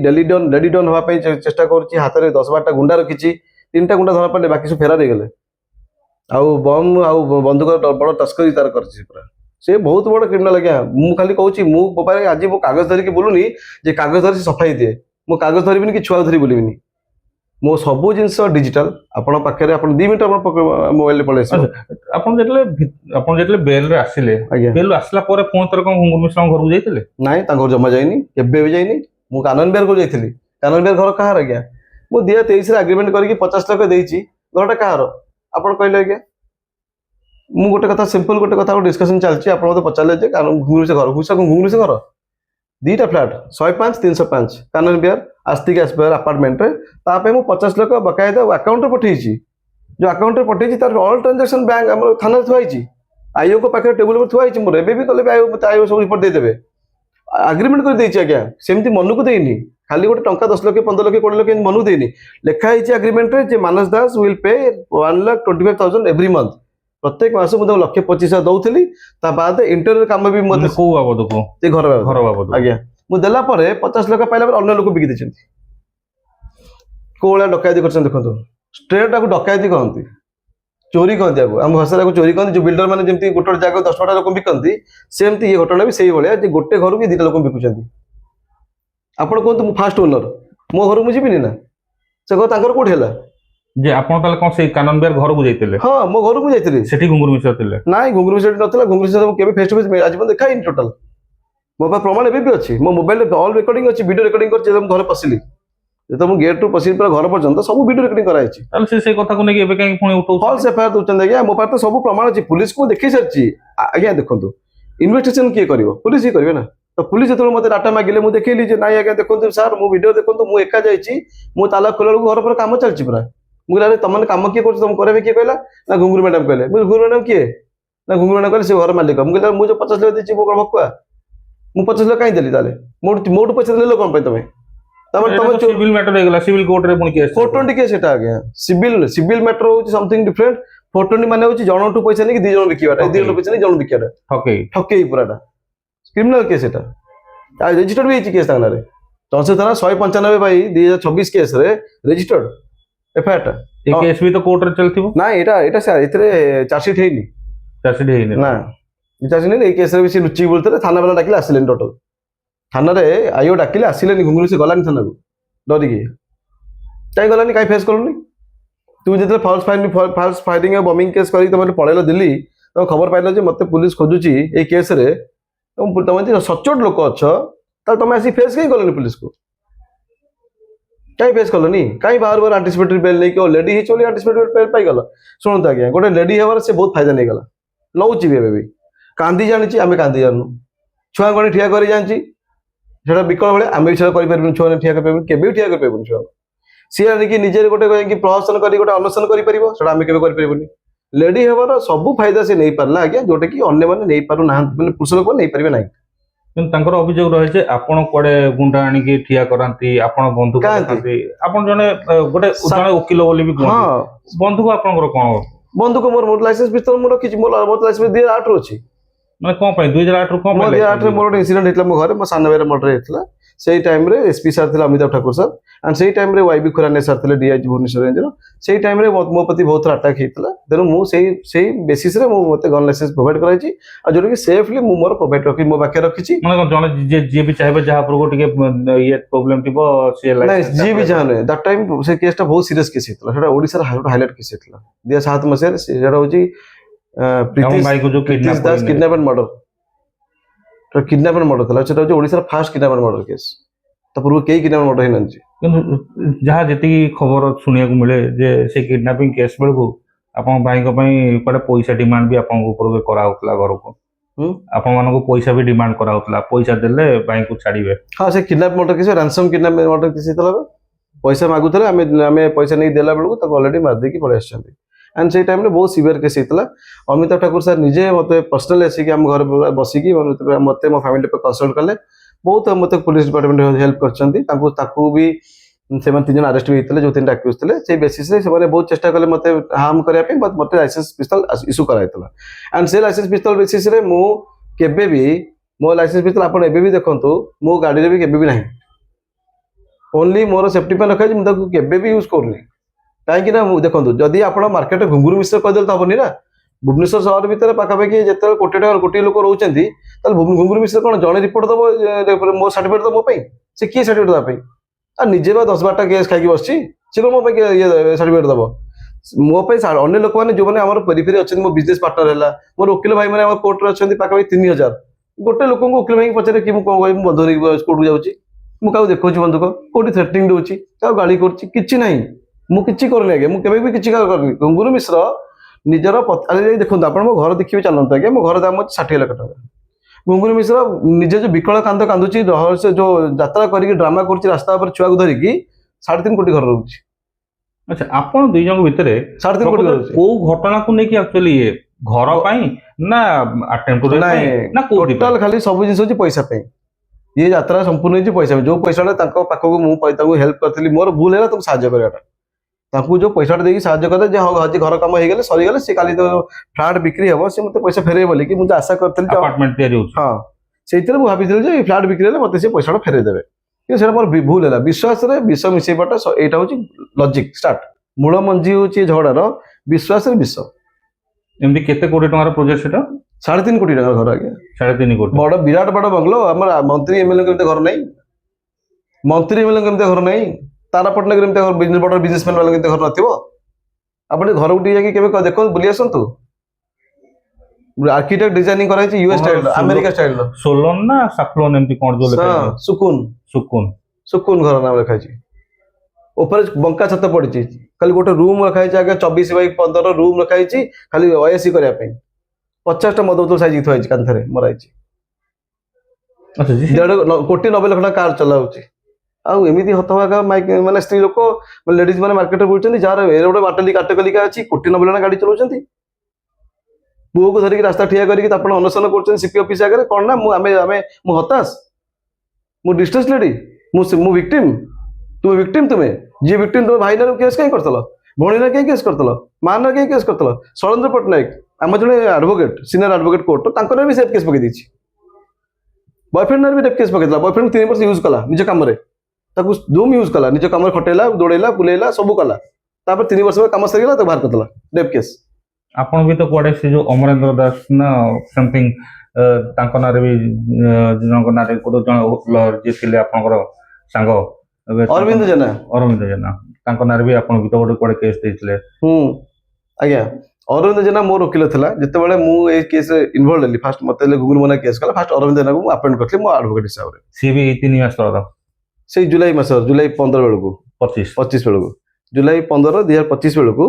ରେଡି ଡନ୍ ହବା ପାଇଁ ଚେଷ୍ଟା କରୁଛି ହାତରେ 10-12ଟା ଗୁଣ୍ଡା ରଖିଛି 3ଟା ଗୁଣ୍ଡା ଧରା ପଡ଼ିଲେ ବାକି ସବୁ ଫେରାର ହେଇଗଲେ ଆଉ ବମ୍ ଆଉ ବନ୍ଧୁକ ବଡ ତସ୍କରୀ ତାର କରିଛି ପୁରା ସେ ବହୁତ ବଡ କ୍ରିମିନାଲ ଆଜ୍ଞା ମୁଁ ଖାଲି କହୁଛି ମୁଁ ଆଜି ମୁଁ କାଗଜ ଧରିକି ବୁଲୁନି ଯେ କାଗଜ ଧରି ସଫାଇ ଦିଏ ମୁଁ କାଗଜ ଧରିବିନି କି ଛୁଆ ଧରି ବୁଲିବିନି ମୋ ସବୁ ଜିନିଷ ଡିଜିଟାଲ ଆପଣଙ୍କ ପାଖରେ ଆପଣ 2 ମିନିଟ୍ ଆପଣ ମୋବାଇଲରେ ପଳେଇ ଆସିବ ଆପଣ ଯେତେବେଳେ ବେଲ ରେ ଆସିଲେ ଆଜ୍ଞା ବେଲ ଆସିଲା ପରେ ପୁଣି ଥରେ କଣ ଘୁଙ୍ଗୁର ମିଶ୍ରଙ୍କ ଘରକୁ ଯାଇଥିଲେ ନାଇଁ ତାଙ୍କ ଘର ଜମା ଯାଇନି କେବେ ବି ଯାଇନି ମୁଁ କାନନ ବିହାରକୁ ଯାଇଥିଲି କାନନ ବିହାର ଘର କାହାର ଆଜ୍ଞା ମୁଁ 2023 ଆଗ୍ରିମେଣ୍ଟ କରିକି 50 ଲକ୍ଷ ଦେଇଛି ଘରଟା କାହାର ଆପଣ କହିଲେ ଆଜ୍ଞା ମୁଁ ଗୋଟେ କଥା ସିମ୍ପଲ ଗୋଟେ କଥା ଡିସ୍କସନ ଚାଲିଛି ଆପଣ ମତେ ପଚାରିଲେ ଯେ ଘୁଙ୍ଗୁର ଘର 2ଟା ଫ୍ଲାଟ 105 305 କାନନ ବିହାର ଆସ୍ତିକ ଆସପାର ଆପାର୍ଟମେଣ୍ଟରେ ତା ପାଇଁ ମୁଁ 50 ଲକ୍ଷ ବକାୟଦା ଆକାଉଣ୍ଟରେ ପଠେଇଛି ଯୋଉ ଆକାଉଣ୍ଟରେ ପଠେଇଛି ତାର ଅଲ୍ ଟ୍ରାଞ୍ଜାକ୍ସନ ବ୍ୟାଙ୍କ ଆମର ଥାନାରେ ଥୁଆ ହେଇଛି ଆଇଓଙ୍କ ପାଖରେ ଟେବୁଲ ଉପରେ ଥୁଆ ହେଇଛି ମୋର ଏବେ ବି କଲେ ଆଇଓ ସବୁ ରିପୋର୍ଟ ଦେଇଦେବେ ଆଗ୍ରିମେଣ୍ଟ କରି ଦେଇଛି ଆଜ୍ଞା ସେମିତି ମନକୁ ଦେଇନି ଖାଲି ଗୋଟେ ଟଙ୍କା 10 ଲକ୍ଷ 15 ଲକ୍ଷ 20 ଲକ୍ଷ ଏମିତି ମନକୁ ଦେଇନି ଲେଖା ହେଇଛି ଆଗ୍ରିମେଣ୍ଟରେ ଯେ Manas Das will pay 1,25,000 every month ପ୍ରତ୍ୟେକ ମାସ ମୁଁ ତାକୁ 1,25,000 ଦଉଥିଲି ତା ବାଦ ଇଣ୍ଟରନେଟ କାମ ବି ମତେ କୋଉ ବାବଦକୁ ସେ ଘର ବାବଦ ଆଜ୍ଞା ମୁଁ ଦେଲା ପରେ 50 ଲକ୍ଷ ପାଇଲା ପରେ ଅନ୍ୟ ଲୋକ ବିକି ଦେଇଛନ୍ତି କୋଉ ଭଳିଆ ଡକାୟତି କରିଛନ୍ତି ଦେଖନ୍ତୁ ଷ୍ଟ୍ରେଟ୍ ତାକୁ ଡକାୟତି କହନ୍ତି ଚୋରି କହନ୍ତି ଆକୁ ଆମ ଭାଷାରେ ତାକୁ ଚୋରି କହନ୍ତି ଯୋଉ ବିଲ୍ଡର ମାନେ ଯେମିତି ଗୋଟେ ଗୋଟେ ଜାଗାକୁ 10ଟା ଲୋକ ବିକନ୍ତି ସେମିତି ଏ ଘଟଣା ବି ସେଇଭଳିଆ ଯେ ଗୋଟେ ଘରୁ ବି 2ଟା ଲୋକ ବିକୁଛନ୍ତି ଆପଣ କୁହନ୍ତୁ ମୁଁ ଫାଷ୍ଟ ଓନର ମୋ ଘରକୁ ମୁଁ ଯିବିନି ନା ସେ ଘର ତାଙ୍କର କୋଉଠି ହେଲା ଯେ ଆପଣ ତାହେଲେ କଣ ସେଇ କାନନ ବିହାର ଘରକୁ ଯାଇଥିଲେ ହଁ ମୋ ଘରକୁ ଯାଇଥିଲି ସେଠି ଘୁଙ୍ଗୁର ମିଶ୍ର ଥିଲେ ନାଇଁ ଘୁଙ୍ଗୁର ମିଶ୍ର ନଥିଲା ଘୁଙ୍ଗୁର ମିଶ୍ର କେବେ ଫେସ୍ ଟୁ ଫେସ୍ ଆଜି ପର୍ଯ୍ୟନ୍ତ ଦେଖା ହେଇନି ଟୋଟାଲ ମୋ ପାଖରେ ପ୍ରମାଣ ଏବେ ବି ଅଛି ମୋ ମୋବାଇଲରେ ଅଲ୍ ରେକର୍ଡିଂ ଅଛି ଭିଡିଓ ରେକର୍ଡିଂ କରିଛି ଯେତେବେଳେ ମୁଁ ଘରେ ପଶିଲି ଯେତେବେଳେ ମୁଁ ଗେଟ୍ ରୁ ପଶିଲି ପୁରା ଘର ପର୍ଯ୍ୟନ୍ତ ସବୁ ଭିଡିଓ ରେକର୍ଡିଂ କରାଯାଇଛି ତାହେଲେ ସେ ସେଇ କଥାକୁ ନେଇକି ଏବେ କାହିଁକି ପୁଣି ଉଠଉଛନ୍ତି ଫଲ୍ସ ଏଫଆଇଆର ଦଉଛନ୍ତି ଆଜ୍ଞା ମୋ ପାଖରେ ତ ସବୁ ପ୍ରମାଣ ଅଛି ପୁଲିସକୁ ଦେଖେଇ ସାରିଛି ଆଜ୍ଞା ଦେଖନ୍ତୁ ଇନଭେଷ୍ଟିଗେସନ କିଏ କରିବ ପୁଲିସ ହିଁ କରିବେ ନା ତ ପୁଲିସ ଯେତେବେଳେ ମତେ ଡାଟା ମାଗିଲେ ମୁଁ ଦେଖେଇଲି ଯେ ନାଇଁ ଆଜ୍ଞା ଦେଖନ୍ତୁ ସାର୍ ମୁଁ ଭିଡିଓ ଦେଖନ୍ତୁ ମୁଁ ଏକା ଯାଇଛି ମୁଁ ତାଲା ଖୋଲା ବେଳକୁ ଘର ପରେ କାମ ଚାଲିଛି ପୁରା ମୁଁ କହିଲି ତମେ କାମ କିଏ କରୁଛ ତମ କରିବେ କିଏ କହିଲା ନା ଘୁଙ୍ଗୁର ମ୍ୟାଡାମ କହିଲେ ମୁଁ ଘୁଙ୍ଗୁର ମ୍ୟାଡାମ କିଏ ନା ଘୁଙ୍ଗୁର ମ୍ୟାଡାମ କହିଲେ ସେ ଘର ମାଲିକ ମୁଁ କହିଲି ମୁଁ ଯୋଉ 50 ଲକ୍ଷ ଦେଇଛି ମୋ କଣ ଭକୁଆ ମୁଁ 50 ଲକ୍ଷ କାହିଁ ଦେଲି ତାହେଲେ ମୋଠୁ ପଇସା ନେଲ କଣ ପାଇଁ ତମେ ସିଭିଲ ମ୍ୟାଟର ହେଇଗଲା ସିଭିଲ କୋର୍ଟରେ ପୁଣି କେସ୍ 420 କେସ୍ ସେଟା ଆଜ୍ଞା ସିଭିଲ ମ୍ୟାଟର ହଉଛି ସମଥିଙ୍ଗ ଡିଫରେଣ୍ଟ 420 ମାନେ ହଉଛି ଜଣଠୁ ପଇସା ନେଇକି 2 ଜଣ ବିକିବାଟା 2 ଜଣ ପଇସା ନେଇ ଜଣ ବିକିବାଟା ଠକେଇ ପୁରାଟା କ୍ରିମିନାଲ କେସ୍ ଏଟା ରେଜିଷ୍ଟର୍ଡ ବି ହେଇଛି କେସ୍ ତାଙ୍କ ନାଁରେ ଚଞ୍ଚଳ ଥାନା 195 ବାଇ 2024 କେସରେ ରେଜିଷ୍ଟର୍ଡ ଏଫଆଇଆର ଟା ଏ କେସ୍ ବି ତ କୋର୍ଟରେ ଚାଲିଥିବ ନା ଏଇଟା ଏଥିରେ ଚାର୍ଜସିଟ୍ ହେଇନି ଚାର୍ଜସିଟ୍ ହେଇନି ନା ଚାର୍ଜସିଟ୍ ହେଇନି ଏଇ କେସରେ ବି ସେ ଲୁଚିକି ବୁଲୁଥିଲେ ଥାନା ବାଲା ଡାକିଲେ ଆସିଲେନି ଟୋଟାଲ थाना रे आईओ डाकिले आसिलेनी घुंगुरू से गलानी थाना को डरिकी कहीं गलानी कहीं फेस करूनी तुम जो फल्स फायरिंग और बमिंग केस कर तुम पलैल दिल्ली तुम खबर पाइल मत पुलिस खोजुची ये केस रे तुम सचोट लोक अच्छ तुम आसी फेस कहीं कलनि पुलिस को कहीं फेस कलनि कहीं बाहर बाहर आंटीसिपेटरी बेल नहीं लेडी ही चली आंटीसिपेटरी बेल पाइगल शुणु आज्ञा गोटे लेडी हमारे से बहुत फायदा नहीं गला नौची भी कांदी जानी आम कांदी जानू छुआ को ठिया कर जानी सेटा विकल भाई आम भी कर छुआ ठिया कर केवे ठिया कर छुआ सी आनिकी निजे गोटे प्रहसन कर गोटे अनशन कर आम के लेडी हमार सब फायदा से नहीं पारला आज्ञा जोटा कि अन्य मैंने नहीं पार ना मैंने पुरुष लोक नहीं पारे ना କିନ୍ତୁ ତାଙ୍କର ଅଭିଯୋଗ ରହିଛି ଆପଣ କୁଆଡେ ଗୁଣ୍ଡା ଆଣିକି ଠିଆ କରାନ୍ତି ଆପଣ ବନ୍ଧୁକ ରଖନ୍ତି ଆପଣ ଜଣେ ଗୋଟେ ଜଣେ ଓକିଲ ବୋଲି ବି କୁହନ୍ତି ବନ୍ଧୁକ ଆପଣଙ୍କର କଣ ବନ୍ଧୁକ ମୋର ଲାଇସେନ୍ସ ପିସ୍ତଲ ମୁଁ ରଖିଛି ମୋର ଲାଇସେନ୍ସ 2008 ରୁ ଅଛି ମାନେ କଣ ପାଇଁ 2008 ରୁ କଣ ପାଇଁ 2008 ରେ ମୋର ଗୋଟେ ଇନସିଡେंट ହେଇଥିଲା ମୋ ଘରେ ମୋ ସାନ ଭାଇର ମର୍ଡର ହେଇଥିଲା ସେଇ टाइम रे एसपी सर थे अमिताभ ठाकुर सर एंड सेई टाइम रे वाईबी खुराने सर थे डीआईजी भुवनेश्वर रेंज रो सेई टाइम रे मो प्रति बहुत अटैक हेतला तेनु मु सेई बेसिस रे मु मते गन लाइसेंस प्रोवाइड कराई छी आ जोटा कि सेफली मु मोर प्रोवाइड रखी मो बाके रखी छी माने जने जे भी चाहे जहा पर को टिके ये प्रॉब्लम टिबो से लाइसेंस जी भी जाने दैट टाइम से केस टा बहुत सीरियस केस हेतला सेटा ओडिसा रा हाईलाइट केस हेतला 2007 मसे रे सेटा होची प्रीति भाई को जो किडनैप एंड मर्डर तो किडनैप एंड मर्डर थला सेटा होची ओडिसा रा first kidnap and murder case तो पूर्व कई किडनैप मर्डर हे नंजी କିନ୍ତୁ ଯାହା ଯେତିକି ଖବର ଶୁଣିବାକୁ ମିଳେ ଯେ ସେ କିଡନାପିଂ କେସ୍ ବେଳକୁ ଆପଣ ଭାଇଙ୍କ ପାଇଁ କୁଆଡେ ପଇସା ଡିମାଣ୍ଡ ବି ଆପଣଙ୍କ ଉପରକୁ କରାହଉଥିଲା ଘରକୁ ଆପଣ ମାନଙ୍କୁ ପଇସା ବି ଡିମାଣ୍ଡ କରାହଉଥିଲା ପଇସା ଦେଲେ ଭାଇଙ୍କୁ ଛାଡିବେ हाँ से kidnap murder case ransom kidnap murder case हेतला पैसा मागुथले आमे पैसा नहीं देला बेलକୁ ताको ऑलरेडी मार देकी पळे आछंती एंड से टाइम रे बहुत सीवियर केस हेतला अमिताभ ठाकुर सर निजे मते पर्सनल आसी कि हम घर बसी कि मते मो फैमिली पे कंसल्ट करले बहुत मते पुलिस डिपार्टमेंट हेल्प करछंती ताकू भी से 3 जन अरेस्ट भी होते जो 3 अक्यूज थे से बेसिस से बहुत चेष्टा कले मते हार्म करया पे मते लाइसेंस पिस्तल इशू कराइतला एंड से लाइसेंस पिस्तल बेसिस रे मु केबे भी मो लाइसेंस पिस्तल आपण एबे भी देखंतु मो गाड़ी रे भी केबे भी नाही ओनली मोर सेफ्टी पे रखा मु ताकू केबे भी यूज करनी काहे कि ना देखंतु जदी आपण मार्केट रे घुंगुरू मिश्र कर देल तबनी ना भुवनेश्वर शहर भीतर पाखापाखि जिते कोटी लोक रोचंती घुंगुरू मिश्र कौन जड़े रिपोर्ट दब मो सर्टिफिकेट तो मो से किए सर्टिफिकेट दवाई आ निजे बा 10-12टा केस खाई बस सी कौन मो ये सर्टिफिकेट दब मो अन्य लोक मैंने जो मैंने पेरिफेरी अच्छे मो बिजनेस पार्टनर है मोर वकिल भाई मैंने कोर्ट में अच्छा पाखापाखि 3000 गोटे लोक वकिल भाई पचारे कि कौन कह बंधु कोर्ट को जाऊँगी मुझे देखा बंधुक कौटी थ्रेटनिंग दूसरी क्या गाड़ी कर ना मुझे करनी आगे मुझे भी किसी करनी घुंगुरू मिश्र निजर देखो आप मो घर देखिए चलते आज्ञा मो घर दाम 60 लाख टका घुंगुरू मिश्र निजे जो विकल कांद कांदुची रहस्य जो यात्रा करके ड्रामा कर रास्ता पर छुआ को धरिकी 3.5 कोटी घर रोचे अच्छा आपण दुई जन भितर 3.5 कोटी घर को घटना को लेकिन एक्चुअली ये घर पाई ना अटेम्प्ट ना टोटल खाली सब जिन पैसा पे ये यात्रा संपूर्ण पैसा जो पैसा पाखक मुझे हेल्प करी मोर भूल है तुम साहय कराटा ताकू जो पैसा देकी साहय करते जे आज घर कम हो सरीगले सी काली तो फ्लाट बिक्री हम सी मत पैसा फेरे बोली कि मुझे आशा करी हाँ से भाभी फ्लाट बिक्री मत से पैसा फेरे देवे कि मोर भूल है विश्वास विष मिसेबाटा यहाँ हूँ लजिक स्टार्ट मूल मंजी हूँ झगड़ार विश्वास विष एमती केते कोटी टंकार प्रोजेक्ट सेटा 3.5 कोटी टंका घर आगे 3.5 कोटी बड़ विराट बड़ बंगलो आम मंत्री एमएलए केमती घर नहीं मंत्री एमएलए केमती घर नहीं तारा पटनायक केमती बड़ बिजनेसमैन वाला केमती घर नथिबो आपण घर को जाके केबे देखो बुली आसंतु आर्किटेक्ट डिजाइनिंग कराई छी यूएस स्टाइल अमेरिका स्टाइल सोलोन ना साक्लोन एमती कोन जो लिखा है सुकून सुकून सुकून घर नाम लिखा छी ऊपर बंका छत पड़ी छी खाली गोटे रूम रखा छी आगे 24x15 रूम रखा छी खाली ओएसी करिया पे 50 टा मद बोतल साइज थोइ छी कांथरे मराई छी अच्छा जी 1.5 कोटी 90 लाख कार चलाउची आउ एमिति हतवाका माने स्त्री लोक लेडीज माने मार्केट रे बुलचंती जार एरे गोटे बाटली काटकलिका अछि कोटी 90 लाख गाड़ी चलाउचंती पुओ को धरिक रास्ता ठिया करिक आपण अनशन करछन सीपी ऑफिस आगे कोन ना मु हताश मु डिस्ट्रेस लेडी मु विक्टिम तुम विक्टिम तुम्हें जी विक्टिम तुम भाई ना केस कहीं करतल भणी ना कहीं केस करतल मां ना कहीं केस करतल शैलेंद्र पट्टनायक आम जड़े एडवोकेट सीनियर एडवोकेट कोर्ट तांकर भी सेफ केस पकई देछि बॉयफ्रेंड भी रेप केस पकईला बॉयफ्रेंड 3 वर्ष यूज कला निज काम रे ताकू धूम यूज कला निज काम खटेला दौड़ेला बुलेला सब कला तापर 3 वर्ष में काम सरीला तो बाहर करतला रेप केस आपण भी तो कोडे से जो अमरेंद्र दास ना समथिंग ତାଙ୍କ ନାଁରେ ବି ଜଣଙ୍କ ନାଁରେ ଗୋଟେ ଜଣେ lawyer ଯିଏ ଥିଲେ ଆପଣଙ୍କର ସାଙ୍ଗ ଏବେ ଅରବିନ୍ଦ ଜେନା। ଅରବିନ୍ଦ ଜେନା ତାଙ୍କ ନାଁରେ ବି ଆପଣ ବି ତ ଗୋଟେ କୁଆଡେ କେସ୍ ଦେଇଥିଲେ। ଆଜ୍ଞା ଅରବିନ୍ଦ ଜେନା ମୋର ଓକିଲ ଥିଲା ଯେତେବେଳେ ମୁଁ ଏଇ କେସରେ ଇନଭଲ୍ଭ ହେଲି ଫାଷ୍ଟ ମତେ ଗୁଗୁଲ ମୋନା କେସ୍ କଲା ଫାଷ୍ଟ ଅରବିନ୍ଦ ଜେନାକୁ ମୁଁ ଆପଏଣ୍ଟ କରିଥିଲି ମୋ ଆଡଭୋକେଟ ହିସାବରେ ସିଏ ବି 3 ମାସ ତଳର ସେଇ ଜୁଲାଇ ମାସ ଜୁଲାଇ 15 ବେଳକୁ 25 ବେଳକୁ ଜୁଲାଇ 15 2025 ବେଳକୁ